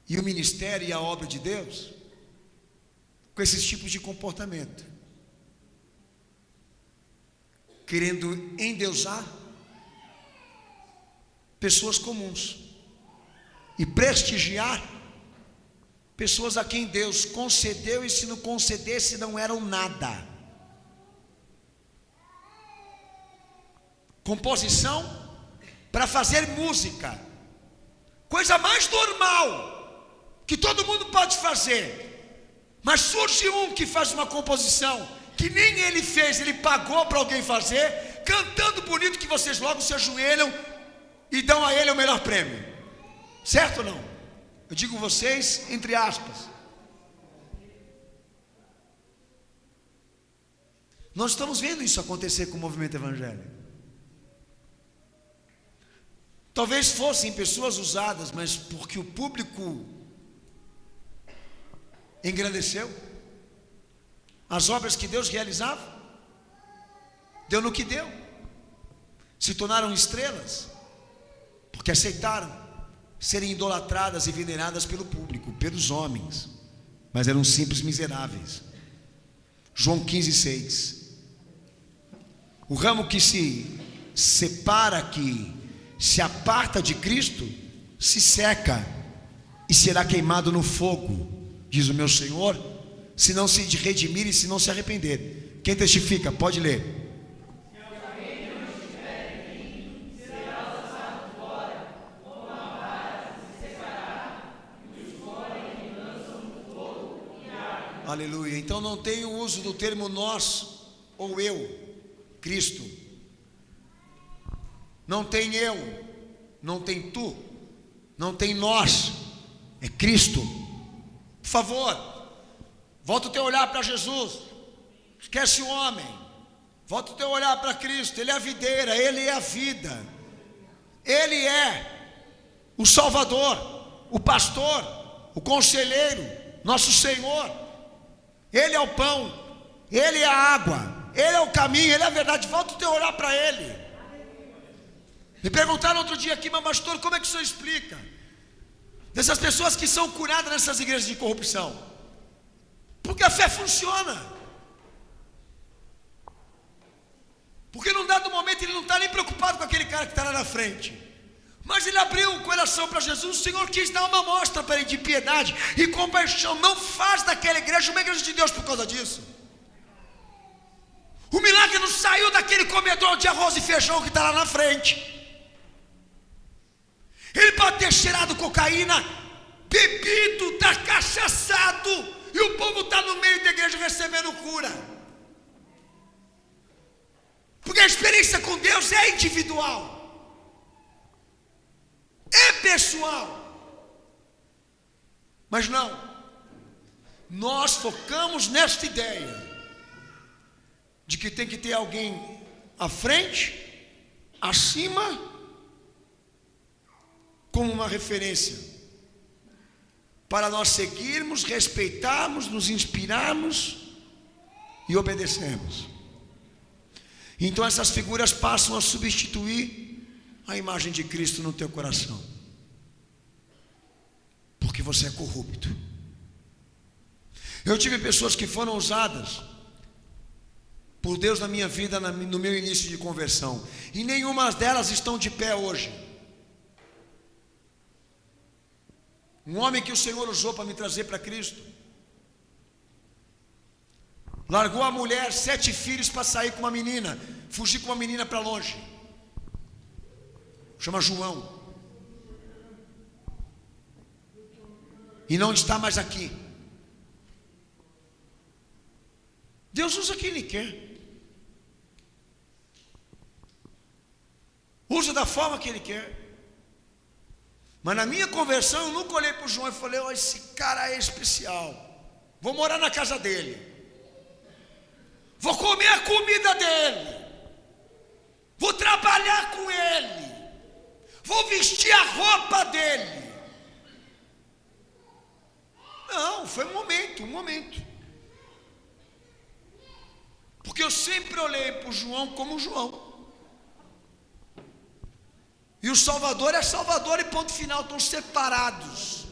e o ministério e a obra de Deus, com esses tipos de comportamento. Querendo endeusar pessoas comuns e prestigiar pessoas a quem Deus concedeu, e se não concedesse não eram nada. Composição para fazer música, coisa mais normal que todo mundo pode fazer, mas surge um que faz uma composição que nem ele fez, ele pagou para alguém fazer, cantando bonito, que vocês logo se ajoelham e dão a ele o melhor prêmio. Certo ou não? Eu digo vocês entre aspas. Nós estamos vendo isso acontecer com o movimento evangélico. Talvez fossem pessoas usadas, mas porque o público engrandeceu as obras que Deus realizava, deu no que deu, se tornaram estrelas, porque aceitaram serem idolatradas e veneradas pelo público, pelos homens, mas eram simples miseráveis. João 15:6. O ramo que se separa, que se aparta de Cristo, se seca e será queimado no fogo, diz o meu Senhor, se não se redimir e se não se arrepender. Quem testifica? Pode ler. Aleluia. Então não tem o uso do termo nós ou eu, Cristo. Não tem eu, não tem tu, não tem nós, é Cristo. Por favor, volta o teu olhar para Jesus, esquece o homem, volta o teu olhar para Cristo. Ele é a videira, Ele é a vida, Ele é o Salvador, o pastor, o conselheiro, nosso Senhor. Ele é o pão, Ele é a água, Ele é o caminho, Ele é a verdade. Volta o teu olhar para Ele. Me perguntaram outro dia aqui, mas pastor, como é que o senhor explica dessas pessoas que são curadas nessas igrejas de corrupção? Porque a fé funciona. Porque num dado momento ele não está nem preocupado com aquele cara que está lá na frente, mas ele abriu o coração para Jesus. O Senhor quis dar uma amostra para ele de piedade e compaixão. Não faz daquela igreja uma igreja de Deus por causa disso. O milagre não saiu daquele comedor de arroz e feijão que está lá na frente. Ele pode ter cheirado cocaína, bebido, está cachaçado, e o povo está no meio da igreja recebendo cura. Porque a experiência com Deus é individual, é pessoal. Mas não, nós focamos nesta ideia de que tem que ter alguém à frente, acima, como uma referência, para nós seguirmos, respeitarmos, nos inspirarmos e obedecermos. Então essas figuras passam a substituir a imagem de Cristo no teu coração, porque você é corrupto. Eu tive pessoas que foram usadas por Deus na minha vida, no meu início de conversão, e nenhuma delas estão de pé hoje. Um homem que o Senhor usou para me trazer para Cristo, largou a mulher, 7 filhos para sair com uma menina, fugir com uma menina para longe, chama João, e não está mais aqui. Deus usa quem Ele quer, usa da forma que Ele quer. Mas na minha conversão eu nunca olhei para o João e falei: oh, esse cara é especial, vou morar na casa dele, vou comer a comida dele, vou trabalhar com ele, vou vestir a roupa dele. Não, foi um momento. Porque eu sempre olhei para o João como João. E o Salvador é Salvador e ponto final, estão separados.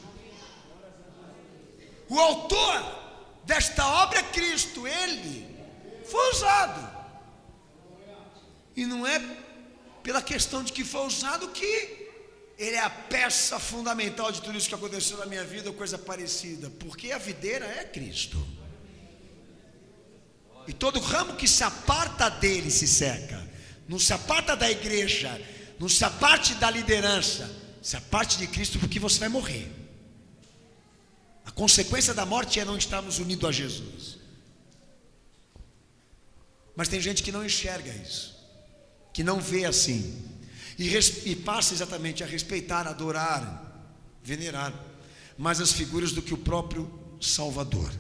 O autor desta obra é Cristo, Ele foi usado. E não é pela questão de que foi usado que Ele é a peça fundamental de tudo isso que aconteceu na minha vida ou coisa parecida. Porque a videira é Cristo. E todo ramo que se aparta dele se seca. Não se aparta da igreja, não se aparte da liderança, se aparte de Cristo, porque você vai morrer. A consequência da morte é não estarmos unidos a Jesus. Mas tem gente que não enxerga isso, que não vê assim, e passa exatamente a respeitar, adorar, venerar mais as figuras do que o próprio Salvador.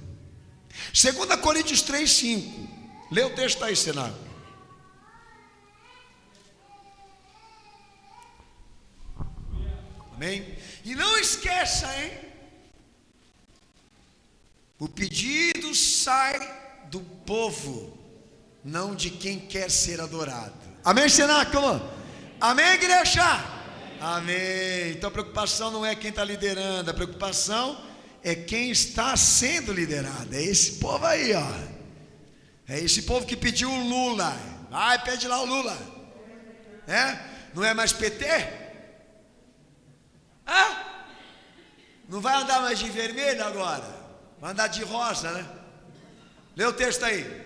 2 Coríntios 3:5. Lê o texto aí, Senado. Amém? E não esqueça, hein? O pedido sai do povo, não de quem quer ser adorado. Amém, cenáculo? Amém, igreja? Amém. Então a preocupação não é quem está liderando, a preocupação é quem está sendo liderado. É esse povo aí, ó. É esse povo que pediu o Lula. Vai, pede lá o Lula. Não é mais PT? Não vai andar mais de vermelho agora, vai andar de rosa, né? Lê o texto aí.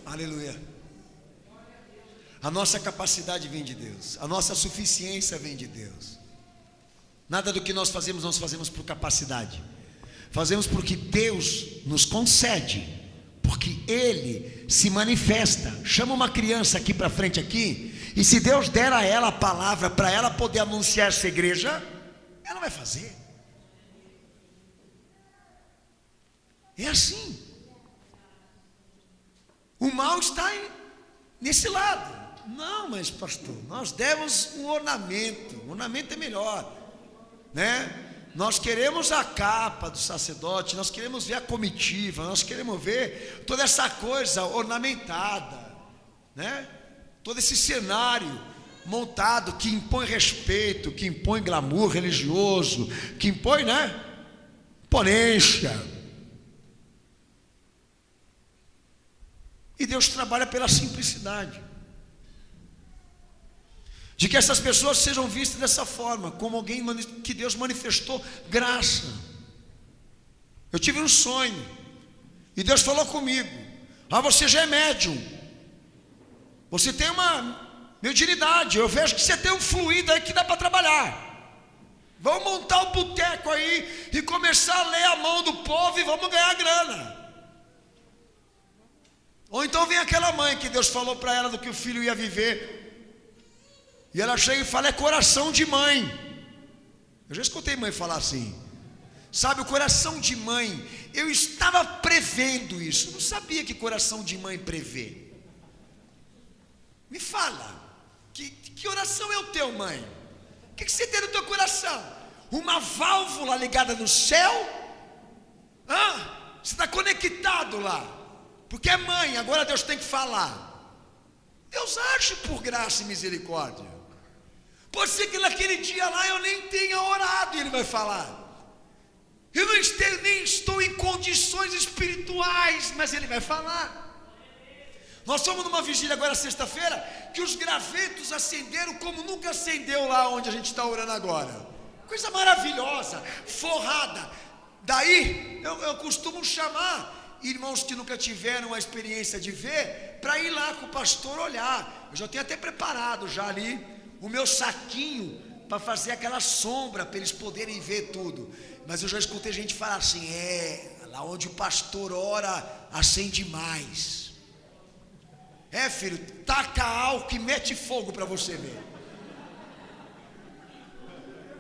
Aleluia. A nossa capacidade vem de Deus, a nossa suficiência vem de Deus. Nada do que nós fazemos por capacidade. Fazemos porque Deus nos concede, porque Ele se manifesta. Chama uma criança aqui para frente aqui, e se Deus der a ela a palavra para ela poder anunciar essa igreja, ela vai fazer. É assim. O mal está nesse lado. Não, mas pastor, nós demos um ornamento. O ornamento é melhor, né? Nós queremos a capa do sacerdote, nós queremos ver a comitiva, nós queremos ver toda essa coisa ornamentada, né? Todo esse cenário montado que impõe respeito, que impõe glamour religioso, que impõe, né? Imponência. E Deus trabalha pela simplicidade, de que essas pessoas sejam vistas dessa forma, como alguém que Deus manifestou graça. Eu tive um sonho, e Deus falou comigo: você já é médium, você tem uma mediunidade, eu vejo que você tem um fluido aí que dá para trabalhar. Vamos montar um boteco aí, e começar a ler a mão do povo, e vamos ganhar grana. Ou então vem aquela mãe que Deus falou para ela do que o filho ia viver, e ela chega e fala: é coração de mãe. Eu já escutei mãe falar assim, sabe, o coração de mãe. Eu estava prevendo isso, eu não sabia que coração de mãe prevê. Me fala, que oração é o teu, mãe? O que você tem no teu coração? Uma válvula ligada no céu? Você está conectado lá, porque é mãe, agora Deus tem que falar. Deus age por graça e misericórdia. Pode ser que naquele dia lá eu nem tenha orado e Ele vai falar. Eu nem estou em condições espirituais, mas Ele vai falar. Nós estamos numa vigília agora, sexta-feira, que os gravetos acenderam como nunca acendeu lá onde a gente está orando agora. Coisa maravilhosa, forrada. Daí eu costumo chamar irmãos que nunca tiveram a experiência de ver, para ir lá com o pastor olhar. Eu já tenho até preparado já ali o meu saquinho para fazer aquela sombra, para eles poderem ver tudo. Mas eu já escutei gente falar assim: lá onde o pastor ora, acende mais. Filho, taca álcool e mete fogo para você ver.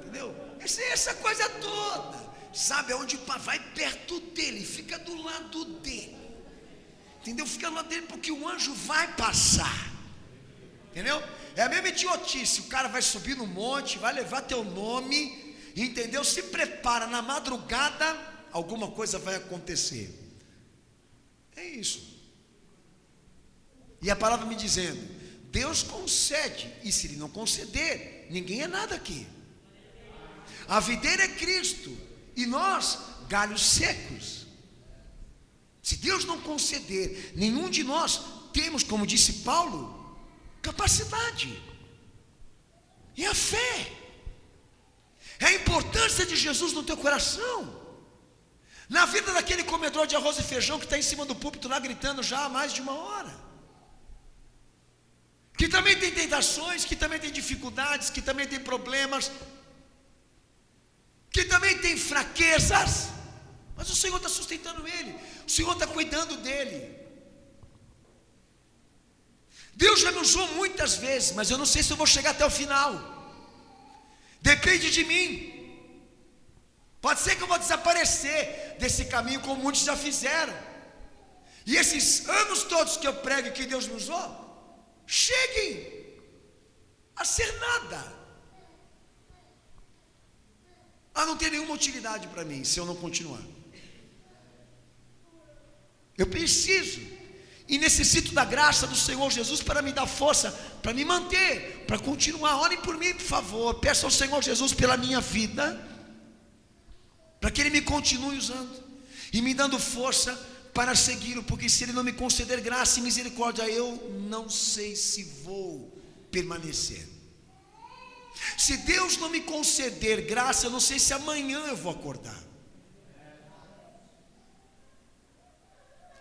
Entendeu? Essa coisa toda, sabe, onde vai perto dele, fica do lado dele, entendeu? Fica do lado dele, porque o anjo vai passar, entendeu? É a mesma idiotice. O cara vai subir no monte, vai levar teu nome, entendeu? Se prepara, na madrugada alguma coisa vai acontecer. É isso. E a palavra me dizendo: Deus concede, e se Ele não conceder, ninguém é nada aqui. A videira é Cristo, e nós, galhos secos. Se Deus não conceder, nenhum de nós temos, como disse Paulo, capacidade. E a fé, é a importância de Jesus no teu coração, na vida daquele comedor de arroz e feijão que está em cima do púlpito lá gritando já há mais de uma hora, que também tem tentações, que também tem dificuldades, que também tem problemas, que também tem fraquezas, mas o Senhor está sustentando ele, o Senhor está cuidando dele. Deus já me usou muitas vezes, mas eu não sei se eu vou chegar até o final. Depende de mim. Pode ser que eu vou desaparecer desse caminho, como muitos já fizeram. E esses anos todos que eu prego que Deus me usou, cheguem a ser nada, a não ter nenhuma utilidade para mim, se eu não continuar. Eu preciso e necessito da graça do Senhor Jesus para me dar força, para me manter, para continuar. Orem por mim, por favor. Peçam ao Senhor Jesus pela minha vida, para que Ele me continue usando e me dando força para segui-lo, porque se Ele não me conceder graça e misericórdia, eu não sei se vou permanecer. Se Deus não me conceder graça, eu não sei se amanhã eu vou acordar.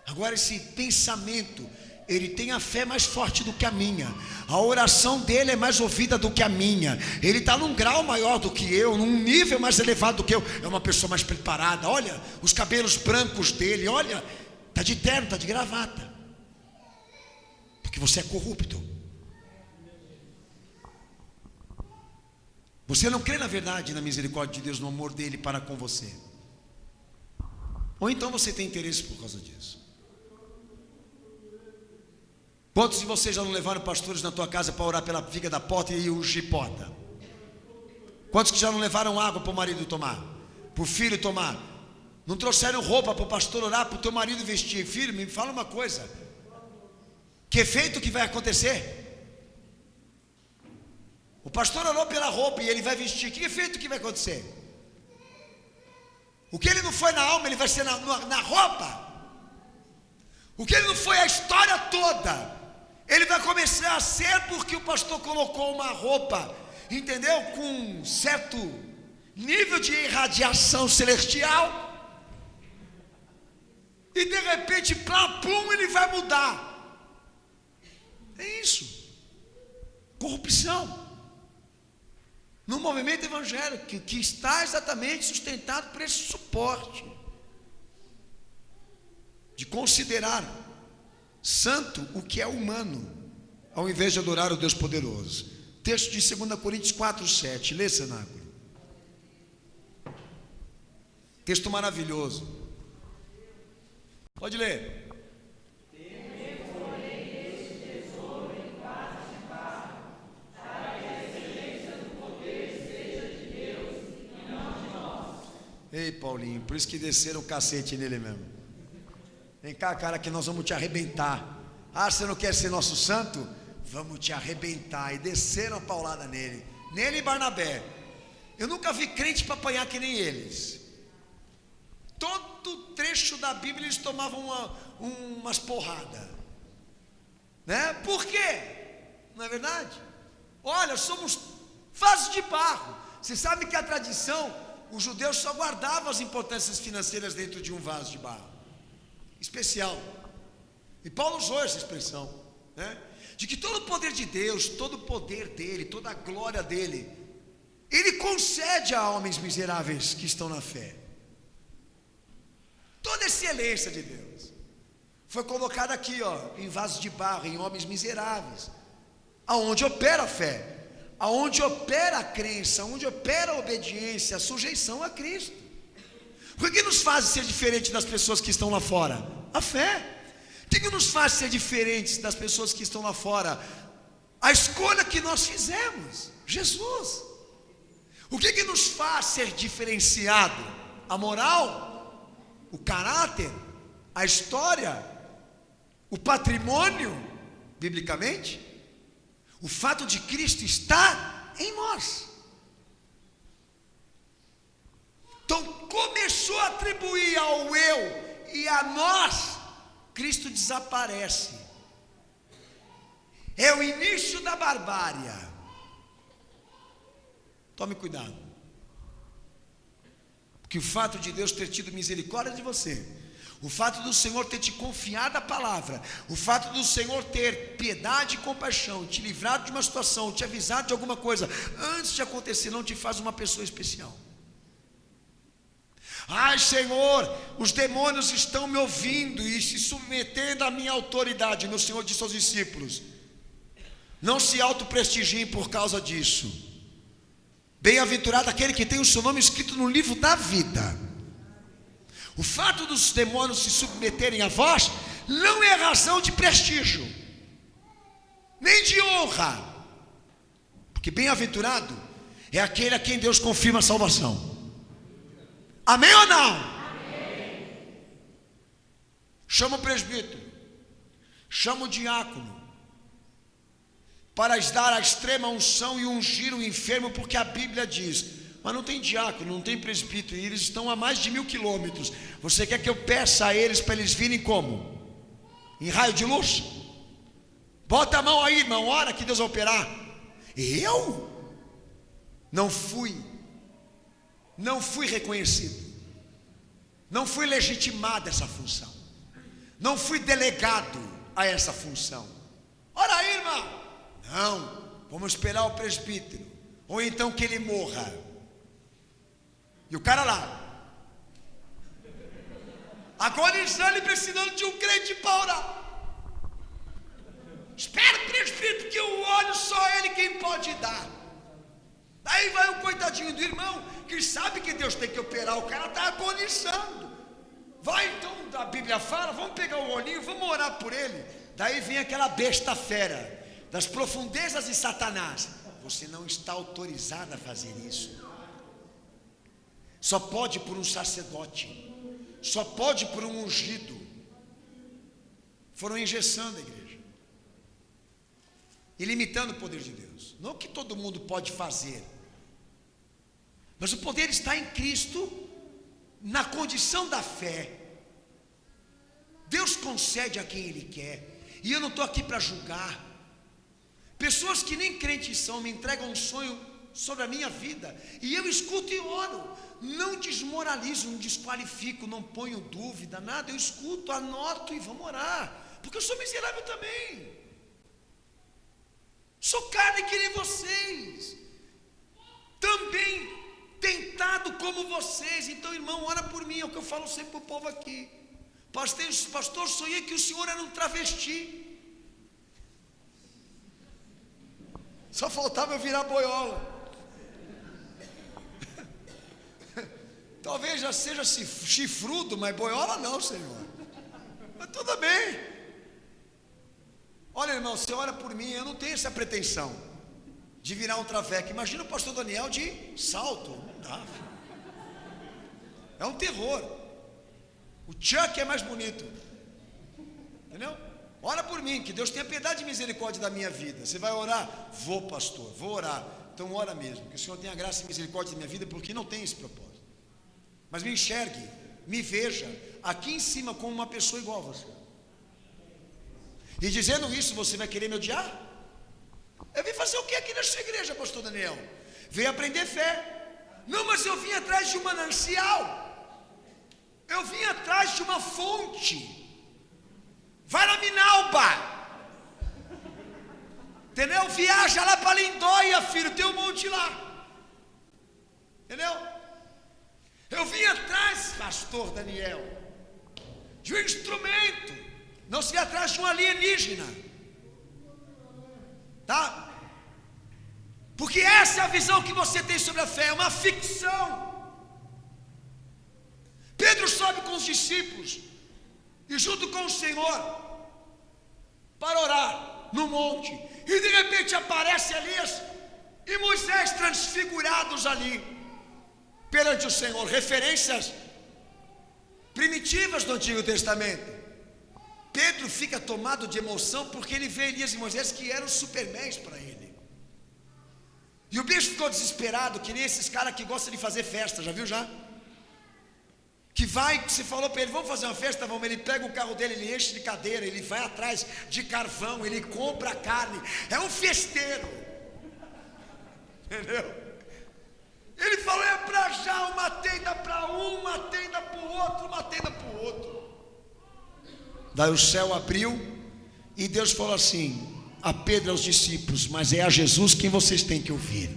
Agora, esse pensamento, ele tem a fé mais forte do que a minha, a oração dele é mais ouvida do que a minha, ele está num grau maior do que eu, num nível mais elevado do que eu, é uma pessoa mais preparada. Olha os cabelos brancos dele, olha, está de terno, está de gravata, porque você é corrupto. Você não crê na verdade, na misericórdia de Deus, no amor dele para com você, ou então você tem interesse por causa disso. Quantos de vocês já não levaram pastores na tua casa para orar pela viga da porta e ungir porta? Quantos que já não levaram água para o marido tomar? para o filho tomar. Não trouxeram roupa para o pastor orar, para o teu marido vestir. Filho, me fala uma coisa. Que efeito que vai acontecer? O pastor orou pela roupa e ele vai vestir. Que efeito que vai acontecer? O que ele não foi na alma, ele vai ser na roupa. O que ele não foi a história toda, ele vai começar a ser porque o pastor colocou uma roupa, entendeu? Com um certo nível de irradiação celestial. E de repente, plapum, ele vai mudar. É isso. Corrupção. No movimento evangélico, que está exatamente sustentado por esse suporte de considerar santo o que é humano, ao invés de adorar o Deus poderoso. Texto de 2 Coríntios 4:7. Lê, cenáculo. Texto maravilhoso. Pode ler. Ei, Paulinho, por isso que desceram o cacete nele mesmo. Vem cá, cara, que nós vamos te arrebentar. Ah, você não quer ser nosso santo? Vamos te arrebentar. E desceram a paulada nele. Nele e Barnabé. Eu nunca vi crente para apanhar que nem eles. Todo trecho da Bíblia eles tomavam umas porradas. Né? Por quê? Não é verdade? Olha, somos vasos de barro. Você sabe que a tradição, os judeus só guardavam as importâncias financeiras dentro de um vaso de barro especial. E Paulo usou essa expressão, né? De que todo o poder de Deus, todo o poder dele, toda a glória dele, ele concede a homens miseráveis que estão na fé. Toda a excelência de Deus foi colocada aqui, ó, em vasos de barro, em homens miseráveis, aonde opera a fé, aonde opera a crença, aonde opera a obediência, a sujeição a Cristo. O que nos faz ser diferente das pessoas que estão lá fora? A fé. O que nos faz ser diferentes das pessoas que estão lá fora? A escolha que nós fizemos, Jesus. O que nos faz ser diferenciado? A moral, o caráter, a história, o patrimônio, biblicamente. O fato de Cristo estar em nós. Então começou a atribuir ao eu e a nós, Cristo desaparece. É o início da barbárie. Tome cuidado. Porque o fato de Deus ter tido misericórdia de você, o fato do Senhor ter te confiado a palavra, o fato do Senhor ter piedade e compaixão, te livrado de uma situação, te avisado de alguma coisa antes de acontecer, não te faz uma pessoa especial. Ai, Senhor, os demônios estão me ouvindo e se submetendo à minha autoridade. Meu Senhor disse aos discípulos: não se autoprestigiem por causa disso. Bem-aventurado aquele que tem o seu nome escrito no livro da vida. O fato dos demônios se submeterem a vós não é razão de prestígio, nem de honra, porque bem-aventurado é aquele a quem Deus confirma a salvação. Amém ou não? Amém. Chama o presbítero, chama o diácono, para dar a extrema unção e ungir o enfermo, porque a Bíblia diz. Mas não tem diácono, não tem presbítero, e eles estão a mais de 1000 quilômetros. Você quer que eu peça a eles para eles virem como? Em raio de luz? Bota a mão aí, irmão, ora que Deus vai operar. Eu não fui reconhecido, não fui legitimado a essa função, não fui delegado a essa função. Ora aí, irmão. Não, vamos esperar o presbítero, ou então que ele morra. E o cara lá, agonizando e precisando de um crente para orar. Espera o presbítero, que o óleo só ele quem pode dar. Daí vai o coitadinho do irmão, que sabe que Deus tem que operar, o cara está agonizando. Vai então, a Bíblia fala, vamos pegar o olhinho, vamos orar por ele. Daí vem aquela besta fera, das profundezas de Satanás. Você não está autorizado a fazer isso. só pode por um sacerdote, só pode por um ungido. Foram engessando a igreja e limitando o poder de Deus. Não que todo mundo pode fazer, mas o poder está em Cristo, na condição da fé. Deus concede a quem Ele quer, e eu não estou aqui para julgar. Pessoas que nem crentes são me entregam um sonho sobre a minha vida, e eu escuto e oro. Não desmoralizo, não desqualifico, não ponho dúvida, nada. Eu escuto, anoto e vamos orar, porque eu sou miserável também. Sou carne que nem vocês, também tentado como vocês. Então, irmão, ora por mim, é o que eu falo sempre para o povo aqui. Pastor, sonhei que o senhor era um travesti. Só faltava eu virar boiola. Talvez já seja chifrudo, mas boiola não, Senhor. Mas tudo bem. Olha, irmão, você ora por mim, eu não tenho essa pretensão de virar um traveco. Imagina o pastor Daniel de salto. Não dá, filho. É um terror. O Chuck é mais bonito. Entendeu? Ora por mim, que Deus tenha piedade e misericórdia da minha vida. Você vai orar? Vou, pastor, vou orar. Então ora mesmo, que o Senhor tenha graça e misericórdia da minha vida, porque não tem esse propósito. Mas me enxergue, me veja aqui em cima como uma pessoa igual a você. E dizendo isso, você vai querer me odiar? Eu vim fazer o que aqui nessa igreja, pastor Daniel? Veio aprender fé. Não, mas eu vim atrás de um manancial. Eu vim atrás de uma fonte. Vai na Minalba. Entendeu? Viaja lá para Lindóia, filho, tem um monte lá. Entendeu? Eu vim atrás, pastor Daniel, de um instrumento. Não se vê atrás de um alienígena. Tá? Porque essa é a visão que você tem sobre a fé, é uma ficção. Pedro sobe com os discípulos e junto com o Senhor para orar no monte, e de repente aparece Elias e Moisés transfigurados ali perante o Senhor, referências primitivas do Antigo Testamento. Pedro fica tomado de emoção porque ele vê Elias e Moisés que eram supermans para ele. E o bicho ficou desesperado, que nem esses caras que gostam de fazer festa, já viu já? Que vai, que se falou para ele, vamos fazer uma festa, vamos, ele pega o carro dele, ele enche de cadeira, ele vai atrás de carvão, ele compra carne, é um festeiro. Entendeu? Ele falou, é para já, uma tenda para um, uma tenda para o outro, uma tenda para o outro. Daí o céu abriu e Deus falou assim a Pedro e aos discípulos, mas é a Jesus quem vocês têm que ouvir.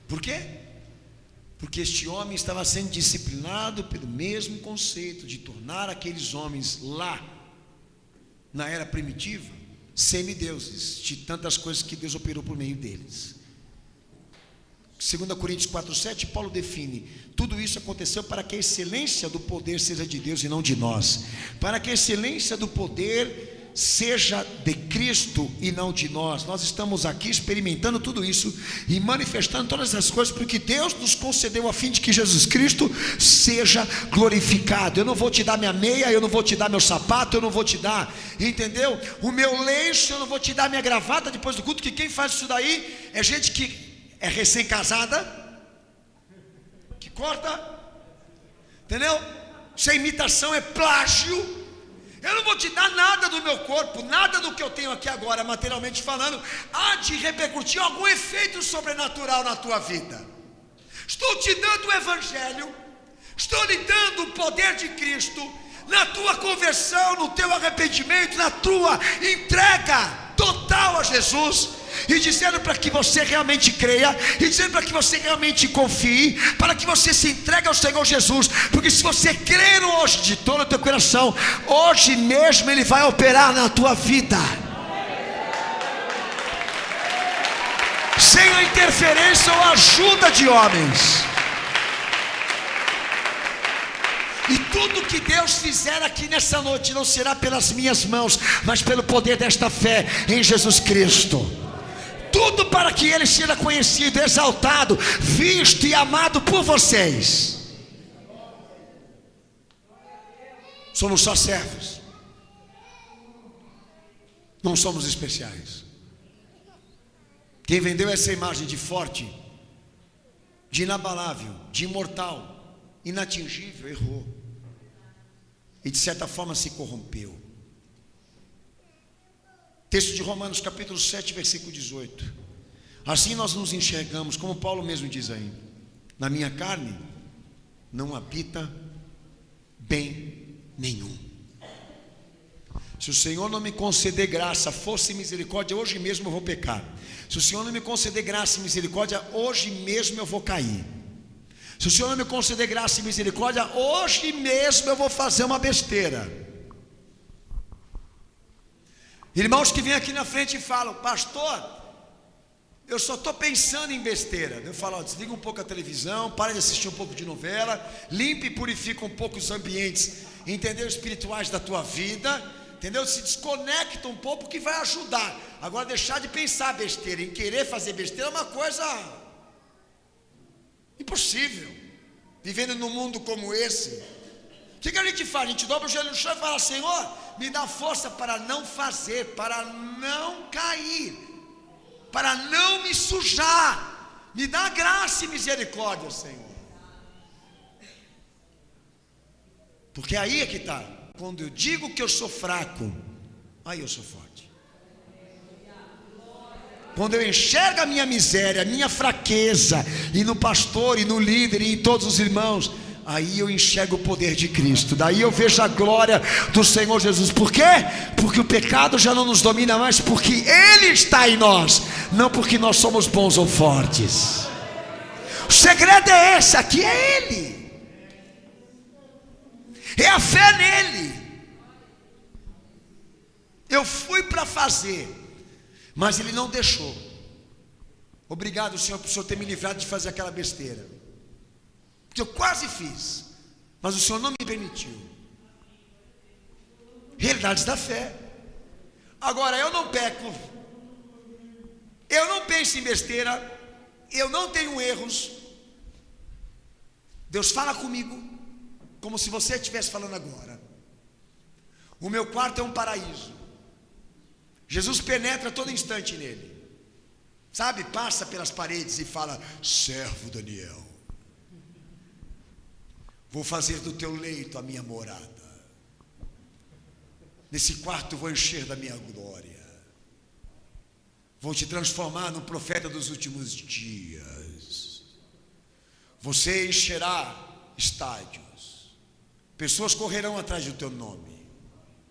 Por quê? Porque este homem estava sendo disciplinado pelo mesmo conceito de tornar aqueles homens lá, na era primitiva, semideuses, de tantas coisas que Deus operou por meio deles. 2 Coríntios 4,7, Paulo define: tudo isso aconteceu para que a excelência do poder seja de Deus e não de nós, para que a excelência do poder seja de Cristo e não de nós. Nós estamos aqui experimentando tudo isso e manifestando todas essas coisas porque Deus nos concedeu a fim de que Jesus Cristo seja glorificado. Eu não vou te dar minha meia, eu não vou te dar meu sapato, eu não vou te dar, entendeu? O meu lenço, eu não vou te dar minha gravata depois do culto, que quem faz isso daí é gente que é recém-casada, que corta, entendeu? Isso é imitação, é plágio. Eu não vou te dar nada do meu corpo, nada do que eu tenho aqui agora, materialmente falando, há de repercutir algum efeito sobrenatural na tua vida. Estou te dando o Evangelho, estou lhe dando o poder de Cristo, na tua conversão, no teu arrependimento, na tua entrega total a Jesus, e dizendo para que você realmente creia, e dizendo para que você realmente confie, para que você se entregue ao Senhor Jesus, porque se você crer hoje de todo o teu coração, hoje mesmo Ele vai operar na tua vida, sem a interferência ou ajuda de homens. E tudo que Deus fizer aqui nessa noite não será pelas minhas mãos, mas pelo poder desta fé em Jesus Cristo. Tudo tudo para que Ele seja conhecido, exaltado, visto e amado por vocês. Somos só servos, não somos especiais. Quem vendeu essa imagem de forte, de inabalável, de imortal, inatingível, errou. E de certa forma se corrompeu. Texto de Romanos capítulo 7, versículo 18. Assim nós nos enxergamos, como Paulo mesmo diz aí: na minha carne não habita bem nenhum. Se o Senhor não me conceder graça, força e misericórdia, hoje mesmo eu vou pecar. Se o Senhor não me conceder graça e misericórdia, hoje mesmo eu vou cair. Se o Senhor não me conceder graça e misericórdia, hoje mesmo eu vou fazer uma besteira. Irmãos que vêm aqui na frente e falam: pastor, eu só estou pensando em besteira. Eu falo: desliga um pouco a televisão, para de assistir um pouco de novela, limpe e purifica um pouco os ambientes, entendeu, espirituais da tua vida, entendeu? Se desconecta um pouco, que vai ajudar. Agora, deixar de pensar besteira, em querer fazer besteira, é uma coisa impossível. Vivendo num mundo como esse, o que a gente faz? A gente dobra o joelho no chão e fala: Senhor, me dá força para não fazer, para não cair, para não me sujar. Me dá graça e misericórdia, Senhor. Porque aí é que está. Quando eu digo que eu sou fraco, aí eu sou forte. Quando eu enxergo a minha miséria, a minha fraqueza, e no pastor, e no líder, e em todos os irmãos, aí eu enxergo o poder de Cristo. Daí eu vejo a glória do Senhor Jesus. Por quê? Porque o pecado já não nos domina mais, porque Ele está em nós, não porque nós somos bons ou fortes. O segredo é esse, aqui é Ele. É a fé nele. Eu fui para fazer, mas Ele não deixou. Obrigado, Senhor, por o Senhor ter me livrado de fazer aquela besteira, porque eu quase fiz, mas o Senhor não me permitiu. Realidades da fé. Agora, eu não peco, eu não penso em besteira, eu não tenho erros. Deus fala comigo como se você estivesse falando agora. O meu quarto é um paraíso. Jesus penetra todo instante nele, sabe, passa pelas paredes e fala: servo Daniel, vou fazer do teu leito a minha morada. Nesse quarto vou encher da minha glória. Vou te transformar no profeta dos últimos dias. Você encherá estádios. Pessoas correrão atrás do teu nome.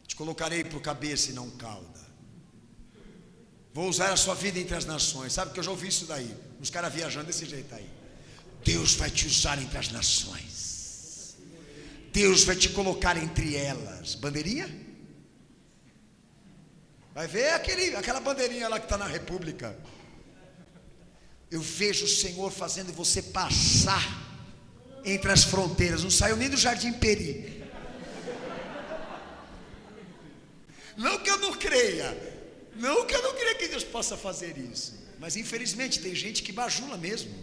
Te colocarei por cabeça e não cauda. Vou usar a sua vida entre as nações. Sabe que eu já ouvi isso daí, uns caras viajando desse jeito aí. Deus vai te usar entre as nações. Deus vai te colocar entre elas. Bandeirinha? Vai ver aquela bandeirinha lá que está na República. Eu vejo o Senhor fazendo você passar entre as fronteiras. Não saiu nem do Jardim Peri. Não que eu não creia, não que eu não creia que Deus possa fazer isso, mas infelizmente tem gente que bajula mesmo,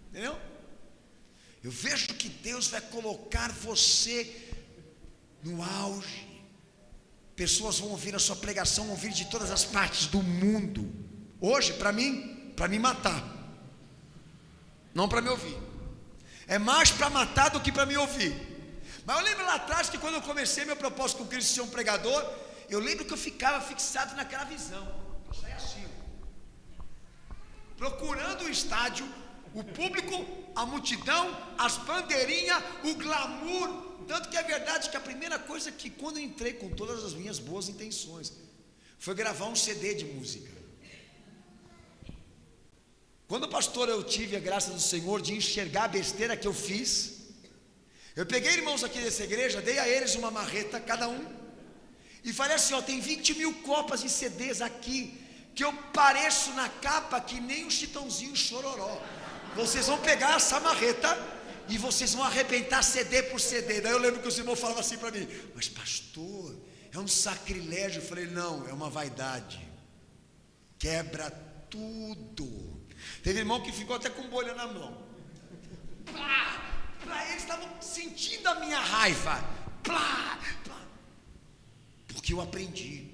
entendeu? Eu vejo que Deus vai colocar você no auge. Pessoas vão ouvir a sua pregação, vão ouvir de todas as partes do mundo. Hoje, para me matar, não para me ouvir. É mais para matar do que para me ouvir. Mas eu lembro lá atrás que quando eu comecei meu propósito com Cristo ser um pregador, eu lembro que eu ficava fixado naquela visão. Eu saía assim, procurando o estádio, o público, a multidão, as bandeirinhas, o glamour. Tanto que é verdade que a primeira coisa que quando eu entrei com todas as minhas boas intenções, foi gravar um CD de música. Quando pastor eu tive a graça do Senhor de enxergar a besteira que eu fiz, eu peguei irmãos aqui dessa igreja, dei a eles uma marreta, cada um, e falei assim: ó, tem 20.000 copas de CDs aqui, que eu pareço na capa que nem o Chitãozinho Chororó. Vocês vão pegar essa marreta e vocês vão arrebentar CD por CD. Daí eu lembro que os irmãos falavam assim para mim: mas pastor, é um sacrilégio. Eu falei: não, é uma vaidade. Quebra tudo. Teve irmão que ficou até com bolha na mão. Eles estavam sentindo a minha raiva. Porque eu aprendi.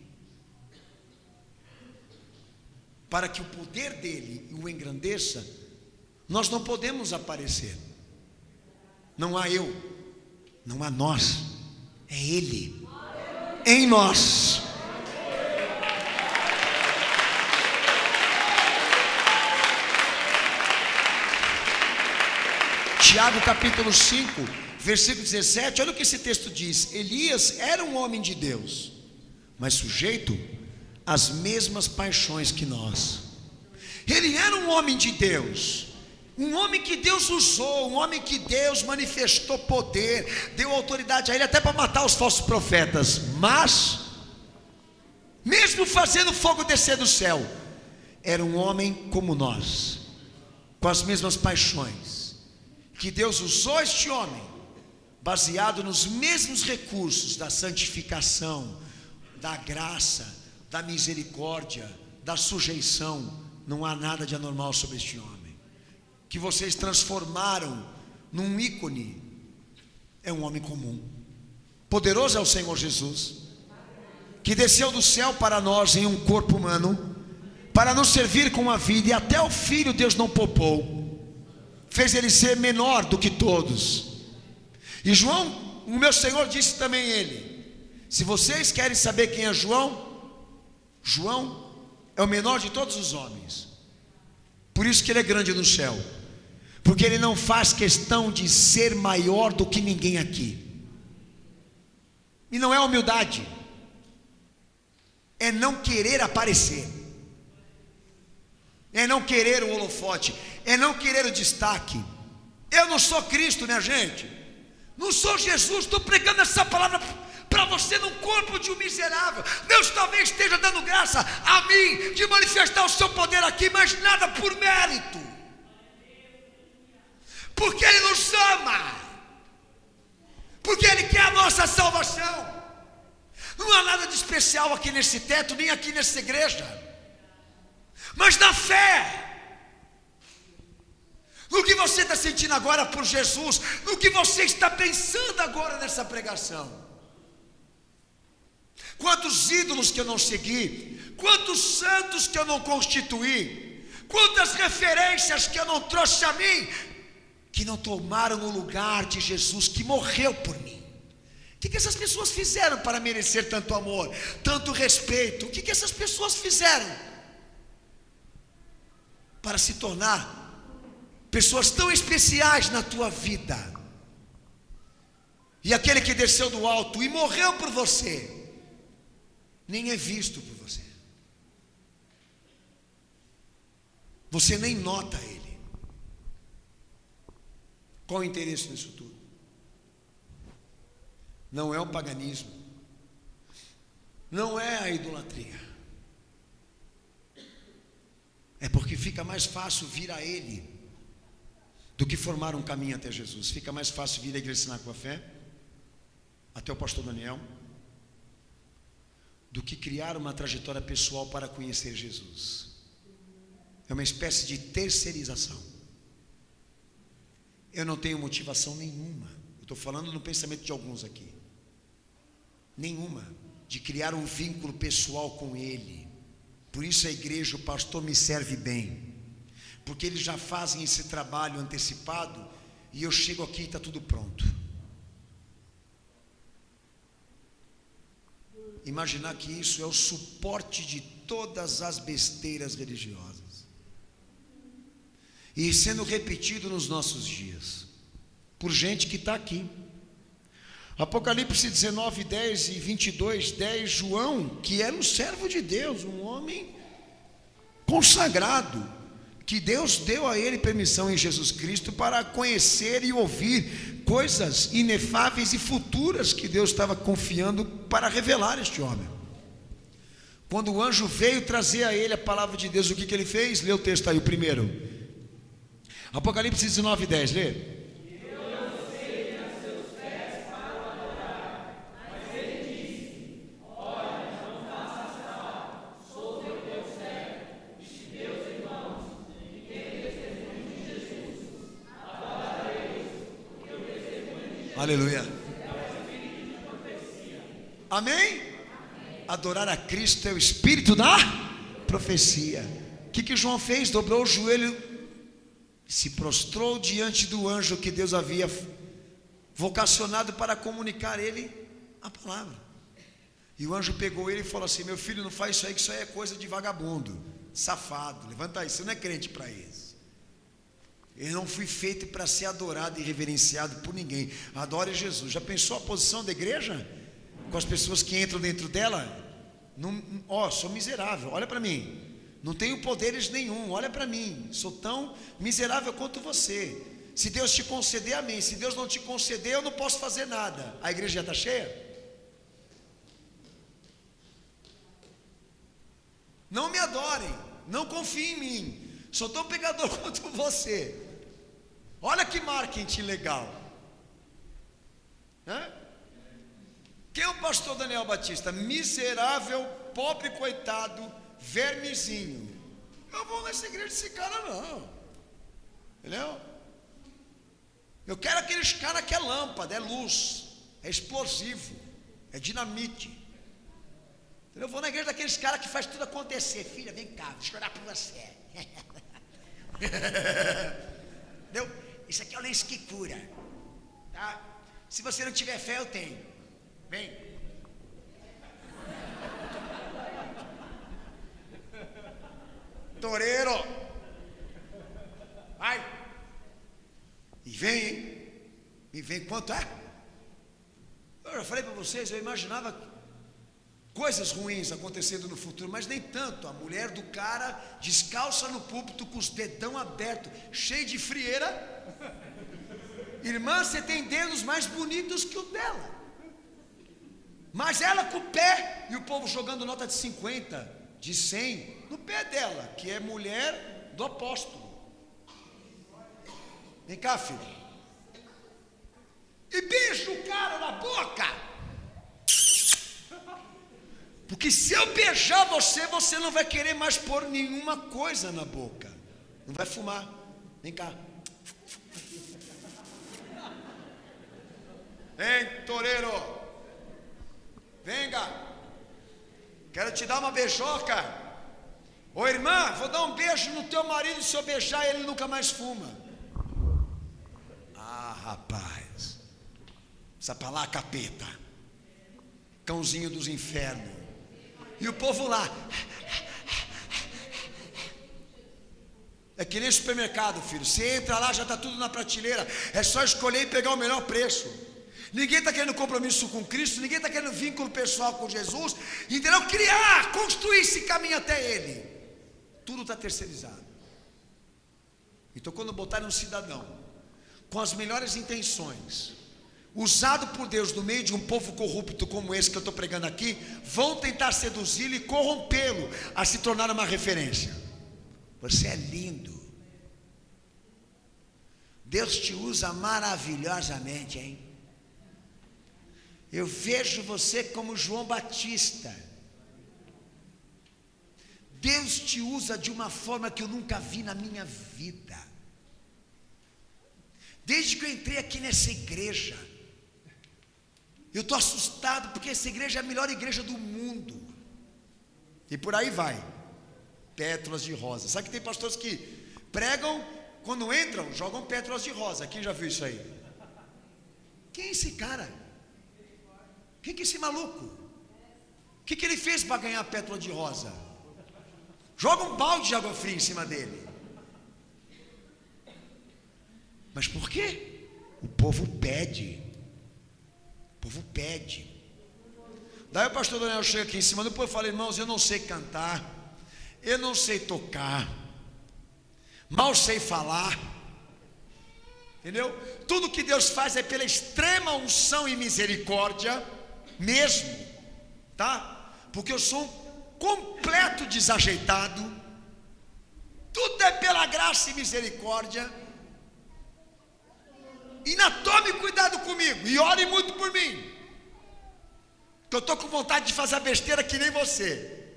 Para que o poder dele o engrandeça, nós não podemos aparecer. Não há eu, não há nós, é ele em nós. Tiago capítulo 5, versículo 17, olha o que esse texto diz. Elias era um homem de Deus, mas sujeito às mesmas paixões que nós. Ele era um homem de Deus, um homem que Deus usou, um homem que Deus manifestou poder, deu autoridade a ele até para matar os falsos profetas. Mas, mesmo fazendo fogo descer do céu, era um homem como nós, com as mesmas paixões, que Deus usou este homem, baseado nos mesmos recursos da santificação, da graça, da misericórdia, da sujeição. Não há nada de anormal sobre este homem, que vocês transformaram num ícone. É um homem comum. Poderoso é o Senhor Jesus, que desceu do céu para nós em um corpo humano, para nos servir com a vida, e até o Filho Deus não poupou, fez ele ser menor do que todos. E João, o meu Senhor, disse também ele: se vocês querem saber quem é João, João é o menor de todos os homens. Por isso que ele é grande no céu, porque ele não faz questão de ser maior do que ninguém aqui. E não é humildade, é não querer aparecer, é não querer o holofote, é não querer o destaque. Eu não sou Cristo, minha gente, não sou Jesus. Estou pregando essa palavra para você num corpo de um miserável. Deus talvez esteja dando graça a mim de manifestar o seu poder aqui, mas nada por mérito, porque Ele nos ama, porque Ele quer a nossa salvação. Não há nada de especial aqui nesse teto, nem aqui nessa igreja, mas na fé, no que você está sentindo agora por Jesus, no que você está pensando agora nessa pregação. Quantos ídolos que eu não segui, quantos santos que eu não constituí, quantas referências que eu não trouxe a mim, que não tomaram o lugar de Jesus, que morreu por mim. O que essas pessoas fizeram para merecer tanto amor, tanto respeito? O que essas pessoas fizeram para se tornar pessoas tão especiais na tua vida? E aquele que desceu do alto e morreu por você, nem é visto por você. Você nem nota ele. Qual o interesse nisso tudo? Não é o paganismo, não é a idolatria, é porque fica mais fácil vir a ele do que formar um caminho até Jesus. Fica mais fácil vir à Igreja Sinai com a Fé, até o pastor Daniel, do que criar uma trajetória pessoal para conhecer Jesus. É uma espécie de terceirização. Eu não tenho motivação nenhuma, eu estou falando no pensamento de alguns aqui, nenhuma, de criar um vínculo pessoal com Ele. Por isso a igreja, o pastor me serve bem, porque eles já fazem esse trabalho antecipado, e eu chego aqui e está tudo pronto. Imaginar que isso é o suporte de todas as besteiras religiosas, e sendo repetido nos nossos dias, por gente que está aqui. Apocalipse 19, 10 e 22, 10, João, que era um servo de Deus, um homem consagrado, que Deus deu a ele permissão em Jesus Cristo para conhecer e ouvir coisas inefáveis e futuras que Deus estava confiando para revelar a este homem. Quando o anjo veio trazer a ele a palavra de Deus, o que ele fez? Lê o texto aí, o primeiro, Apocalipse 19, 10, lê. Deus Aleluia. Amém? Adorar a Cristo é o espírito da profecia. O que João fez? Dobrou o joelho, se prostrou diante do anjo que Deus havia vocacionado para comunicar a ele a palavra. E o anjo pegou ele e falou assim: meu filho, não faz isso aí, que isso aí é coisa de vagabundo, safado, levanta aí, você não é crente para isso. Eu não fui feito para ser adorado e reverenciado por ninguém. Adore Jesus. Já pensou a posição da igreja? Com as pessoas que entram dentro dela? Sou miserável, olha para mim. Não tenho poderes nenhum, olha para mim. Sou tão miserável quanto você. Se Deus te conceder, amém. Se Deus não te conceder, eu não posso fazer nada. A igreja já está cheia? Não me adorem, não confiem em mim. Sou tão pecador quanto você. Olha que marketing legal. Quem é o pastor Daniel Batista? Miserável, pobre, coitado, vermezinho. Eu vou nessa igreja desse cara não. Entendeu? Eu quero aqueles caras que é lâmpada, é luz, é explosivo, é dinamite. Eu vou na igreja daqueles caras que faz tudo acontecer. Filha, vem cá, vou chorar por você. Entendeu? Isso aqui é o lenço que cura, tá? Se você não tiver fé, eu tenho. Vem. Toreiro. Vai. E vem, hein? E vem, quanto é? Eu já falei para vocês, eu imaginava coisas ruins acontecendo no futuro, mas nem tanto. A mulher do cara descalça no púlpito com os dedão abertos, cheio de frieira. Irmã, você tem dedos mais bonitos que o dela. Mas ela com o pé, e o povo jogando nota de 50, de 100, no pé dela, que é mulher do apóstolo. Vem cá, filho. E beija o cara na boca. Porque se eu beijar você, você não vai querer mais pôr nenhuma coisa na boca. Não vai fumar. Vem cá. Vem, toureiro. Venga. Quero te dar uma beijoca. Ô irmã, vou dar um beijo no teu marido. Se eu beijar, ele nunca mais fuma. Ah, rapaz. Essa pra lá, capeta. Cãozinho dos infernos. E o povo lá. É que nem supermercado, filho. Você entra lá, já está tudo na prateleira. É só escolher e pegar o melhor preço. Ninguém está querendo compromisso com Cristo. Ninguém está querendo vínculo pessoal com Jesus. Entendeu? Criar, construir esse caminho até Ele. Tudo está terceirizado. Então quando botarem um cidadão com as melhores intenções, usado por Deus no meio de um povo corrupto como esse que eu estou pregando aqui, vão tentar seduzi-lo e corrompê-lo a se tornar uma referência. Você é lindo. Deus te usa maravilhosamente, hein? Eu vejo você como João Batista. Deus te usa de uma forma que eu nunca vi na minha vida. Desde que eu entrei aqui nessa igreja, eu estou assustado, porque essa igreja é a melhor igreja do mundo. E por aí vai. Pétalas de rosa. Sabe que tem pastores que pregam, quando entram, jogam pétalas de rosa. Quem já viu isso aí? Quem é esse cara? Quem que é esse maluco? O que ele fez para ganhar a pétala de rosa? Joga um balde de água fria em cima dele. Mas por quê? O povo pede. O povo pede. Daí o pastor Daniel chega aqui em cima. Depois eu falo, irmãos, eu não sei cantar, eu não sei tocar, mal sei falar. Entendeu? Tudo que Deus faz é pela extrema unção e misericórdia mesmo, tá? Porque eu sou um completo desajeitado. Tudo é pela graça e misericórdia. E ainda tome cuidado comigo e ore muito por mim, que eu estou com vontade de fazer a besteira que nem você.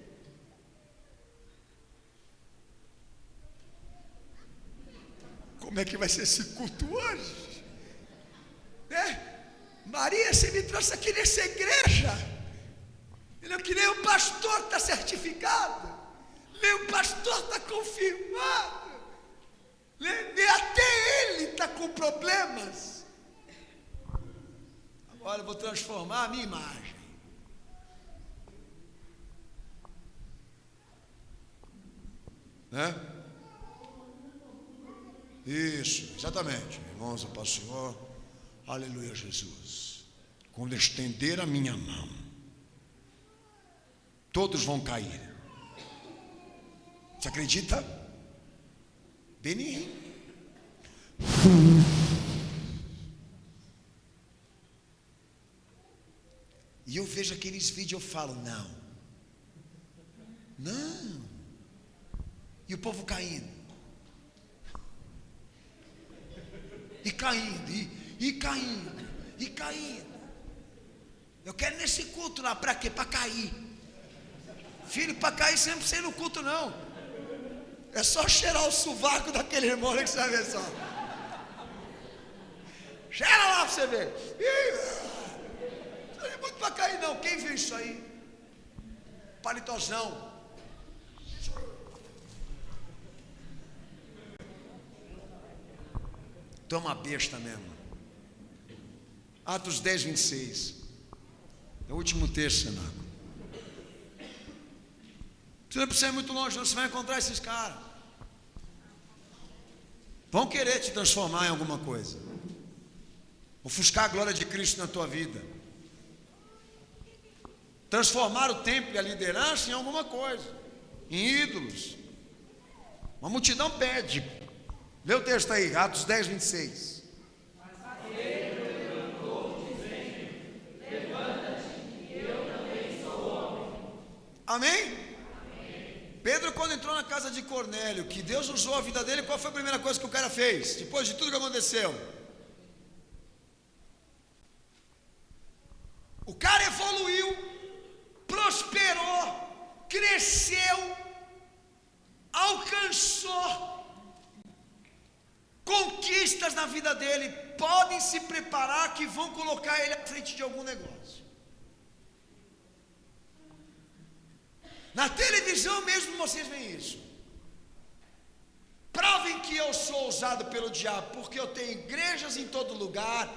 Como é que vai ser esse culto hoje? Maria, você me trouxe aqui nessa igreja. Entendeu? Que nem o pastor está certificado, nem o pastor está confirmado, nem até ele está com problemas. Agora eu vou transformar a minha imagem. Né? Isso, exatamente. Irmãos, para o Senhor, aleluia, Jesus. Quando estender a minha mão, todos vão cair. Você acredita? Beni. E eu vejo aqueles vídeos e eu falo, não. E o povo caindo. E caindo, e caindo, e caindo. Eu quero nesse culto lá, para quê? Para cair. Filho, para cair sempre sem no culto não. É só cheirar o sovaco daquele irmão que você vai ver só. Cheira lá para você ver. Não é muito para cair não. Quem viu isso aí? Palitozão. Tu é uma besta mesmo. Atos 10, 26. É o último texto, Senaco. Você não precisa ir muito longe, não. Você vai encontrar esses caras. Vão querer te transformar em alguma coisa. Ofuscar a glória de Cristo na tua vida. Transformar o templo e a liderança em alguma coisa. Em ídolos. Uma multidão pede. Lê o texto aí, Atos 10, 26. Mas Pedro levantou, dizendo: levanta-te, que eu também sou homem. Amém? Pedro, quando entrou na casa de Cornélio, que Deus usou a vida dele, qual foi a primeira coisa que o cara fez? Depois de tudo que aconteceu? O cara evoluiu, prosperou, cresceu, alcançou conquistas na vida dele. Podem se preparar que vão colocar ele à frente de algum negócio. Na televisão mesmo vocês veem isso. Provem que eu sou usado pelo diabo, porque eu tenho igrejas em todo lugar,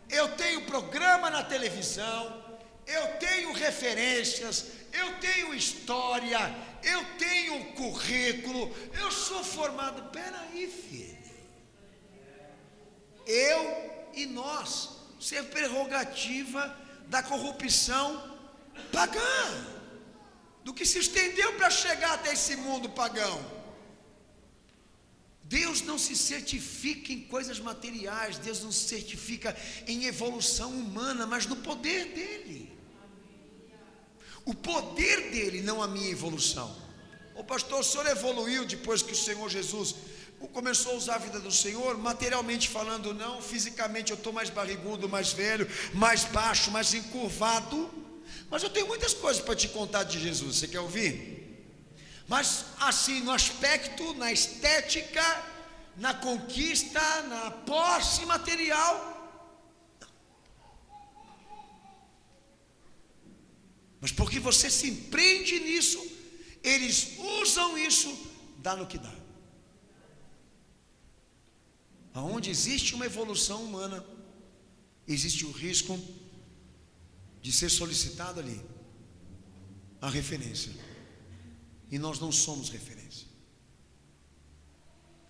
eu tenho programa na televisão, eu tenho referências, eu tenho história, eu tenho currículo, eu sou formado. Peraí, filho. Eu e nós, isso é prerrogativa da corrupção pagã, do que se estendeu para chegar até esse mundo pagão. Deus não se certifica em coisas materiais, Deus não se certifica em evolução humana, mas no poder dele. O poder dele, não a minha evolução. Ô pastor, o senhor evoluiu depois que o Senhor Jesus começou a usar a vida do Senhor? Materialmente falando não, fisicamente eu estou mais barrigudo, mais velho, mais baixo, mais encurvado. Mas eu tenho muitas coisas para te contar de Jesus, você quer ouvir? Mas assim, no aspecto, na estética, na conquista, na posse material, não. Mas porque você se empreende nisso, eles usam isso, dá no que dá. Aonde existe uma evolução humana, existe o risco de ser solicitado ali a referência. E nós não somos referência.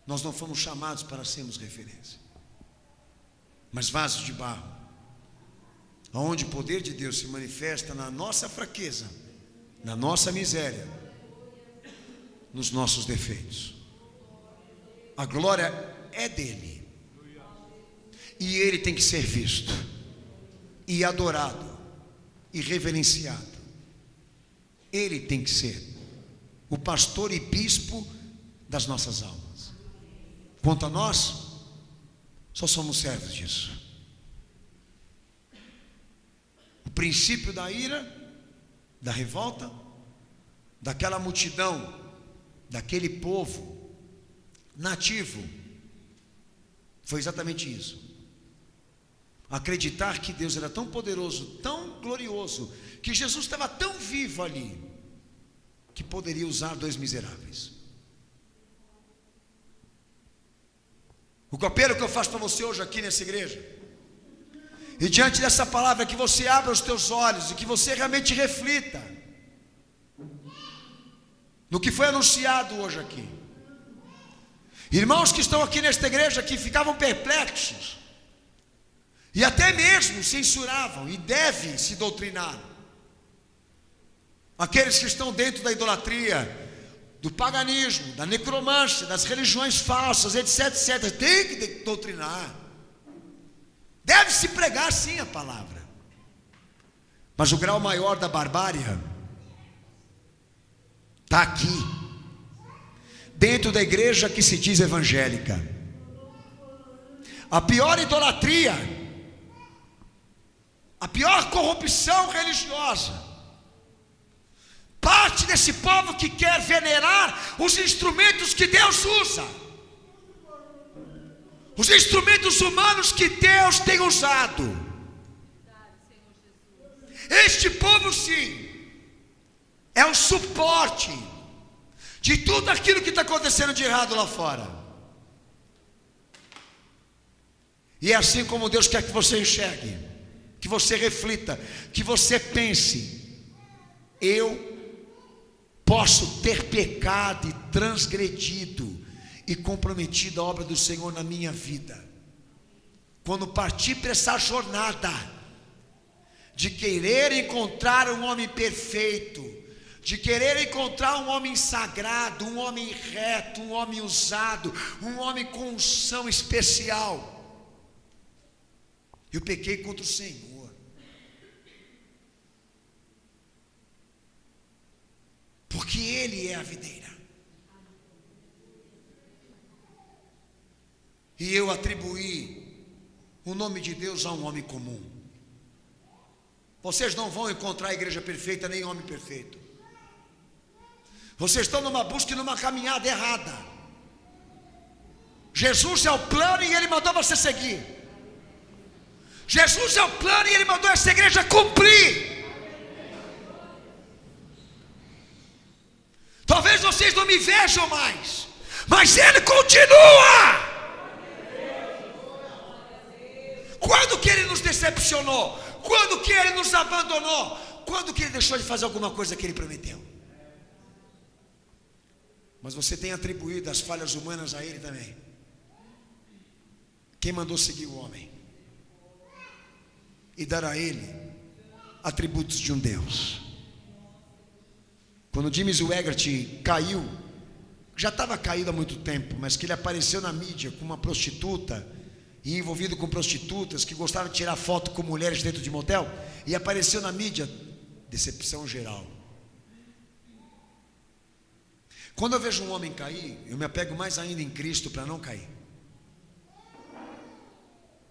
Nós não fomos chamados para sermos referência, mas vasos de barro, onde o poder de Deus se manifesta na nossa fraqueza, na nossa miséria, nos nossos defeitos. A glória é dele, e ele tem que ser visto e adorado e reverenciado. Ele tem que ser o pastor e bispo das nossas almas. Quanto a nós, só somos servos disso. O princípio da ira, da revolta, daquela multidão, daquele povo nativo, foi exatamente isso. acreditar que Deus era tão poderoso, tão glorioso, que Jesus estava tão vivo ali, que poderia usar dois miseráveis. O apelo que eu faço para você hoje aqui nessa igreja, e diante dessa palavra, que você abra os teus olhos e que você realmente reflita no que foi anunciado hoje aqui. Irmãos que estão aqui nesta igreja, que ficavam perplexos e até mesmo censuravam, e deve se doutrinar, aqueles que estão dentro da idolatria, do paganismo, da necromância, das religiões falsas, etc, etc, tem que doutrinar. Deve-se pregar sim a palavra. Mas o grau maior da barbárie está aqui, dentro da igreja que se diz evangélica. A pior idolatria, a pior corrupção religiosa, parte desse povo que quer venerar os instrumentos que Deus usa, os instrumentos humanos que Deus tem usado. Este povo sim é o suporte de tudo aquilo que está acontecendo de errado lá fora. E é assim como Deus quer que você enxergue, que você reflita, que você pense: eu posso ter pecado e transgredido e comprometido a obra do Senhor na minha vida. Quando partir para essa jornada de querer encontrar um homem perfeito, de querer encontrar um homem sagrado, um homem reto, um homem usado, um homem com unção especial, eu pequei contra o Senhor. Porque Ele é a videira, e eu atribuí o nome de Deus a um homem comum. Vocês não vão encontrar a igreja perfeita, nem homem perfeito. Vocês estão numa busca e numa caminhada errada. Jesus é o plano e Ele mandou você seguir. Jesus é o plano e Ele mandou essa igreja cumprir. Talvez vocês não me vejam mais, mas Ele continua. Quando que Ele nos decepcionou? Quando que Ele nos abandonou? Quando que Ele deixou de fazer alguma coisa que Ele prometeu? Mas você tem atribuído as falhas humanas a Ele também. Quem mandou seguir o homem e dar a Ele atributos de um Deus? Quando Jimmy Swaggart caiu, já estava caído há muito tempo, mas que ele apareceu na mídia com uma prostituta, e envolvido com prostitutas que gostavam de tirar foto com mulheres dentro de motel, e apareceu na mídia, decepção geral. Quando eu vejo um homem cair, eu me apego mais ainda em Cristo para não cair.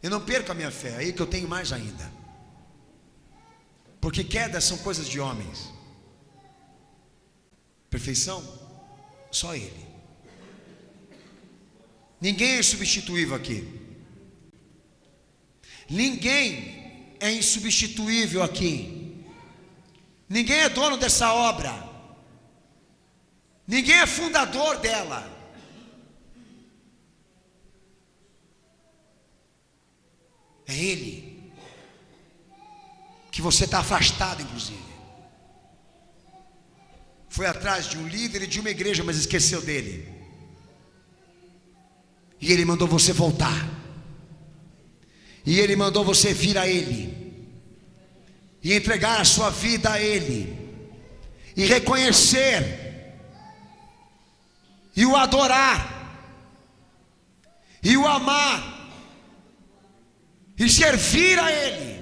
Eu não perco a minha fé, é aí que eu tenho mais ainda. Porque quedas são coisas de homens. Perfeição, só Ele. Ninguém é insubstituível aqui. Ninguém é insubstituível aqui. Ninguém é dono dessa obra. Ninguém é fundador dela. É Ele. Que você está afastado, inclusive. Foi atrás de um líder e de uma igreja, mas esqueceu dele. E Ele mandou você voltar. E Ele mandou você vir a Ele. E entregar a sua vida a Ele. E reconhecer. E o adorar. E o amar. E servir a Ele.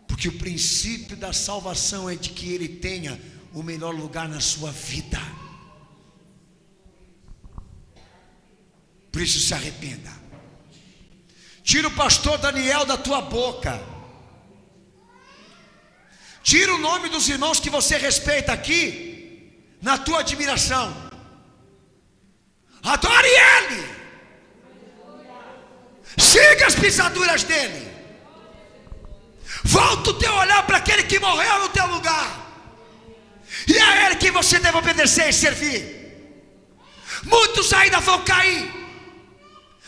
Porque o princípio da salvação é de que Ele tenha o melhor lugar na sua vida. Por isso se arrependa. Tira o pastor Daniel da tua boca. Tira o nome dos irmãos que você respeita aqui na tua admiração. Adore Ele. as pisaduras dele. Volta o teu olhar para aquele que morreu no teu lugar. E é a ele que você deve obedecer e servir. Muitos ainda vão cair,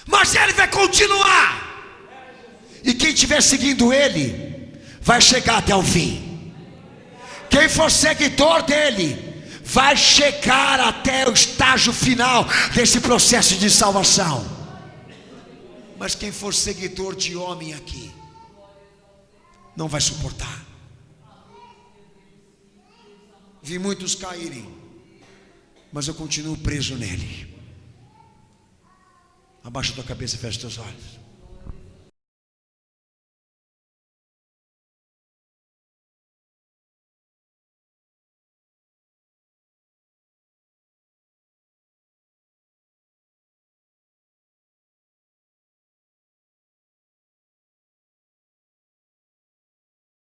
mas ele vai continuar. E quem estiver seguindo ele vai chegar até o fim. Quem for seguidor dele vai chegar até o estágio final desse processo de salvação. Mas quem for seguidor de homem aqui não vai suportar. Vi muitos caírem, mas eu continuo preso nele. Abaixa tua cabeça e fecha teus olhos.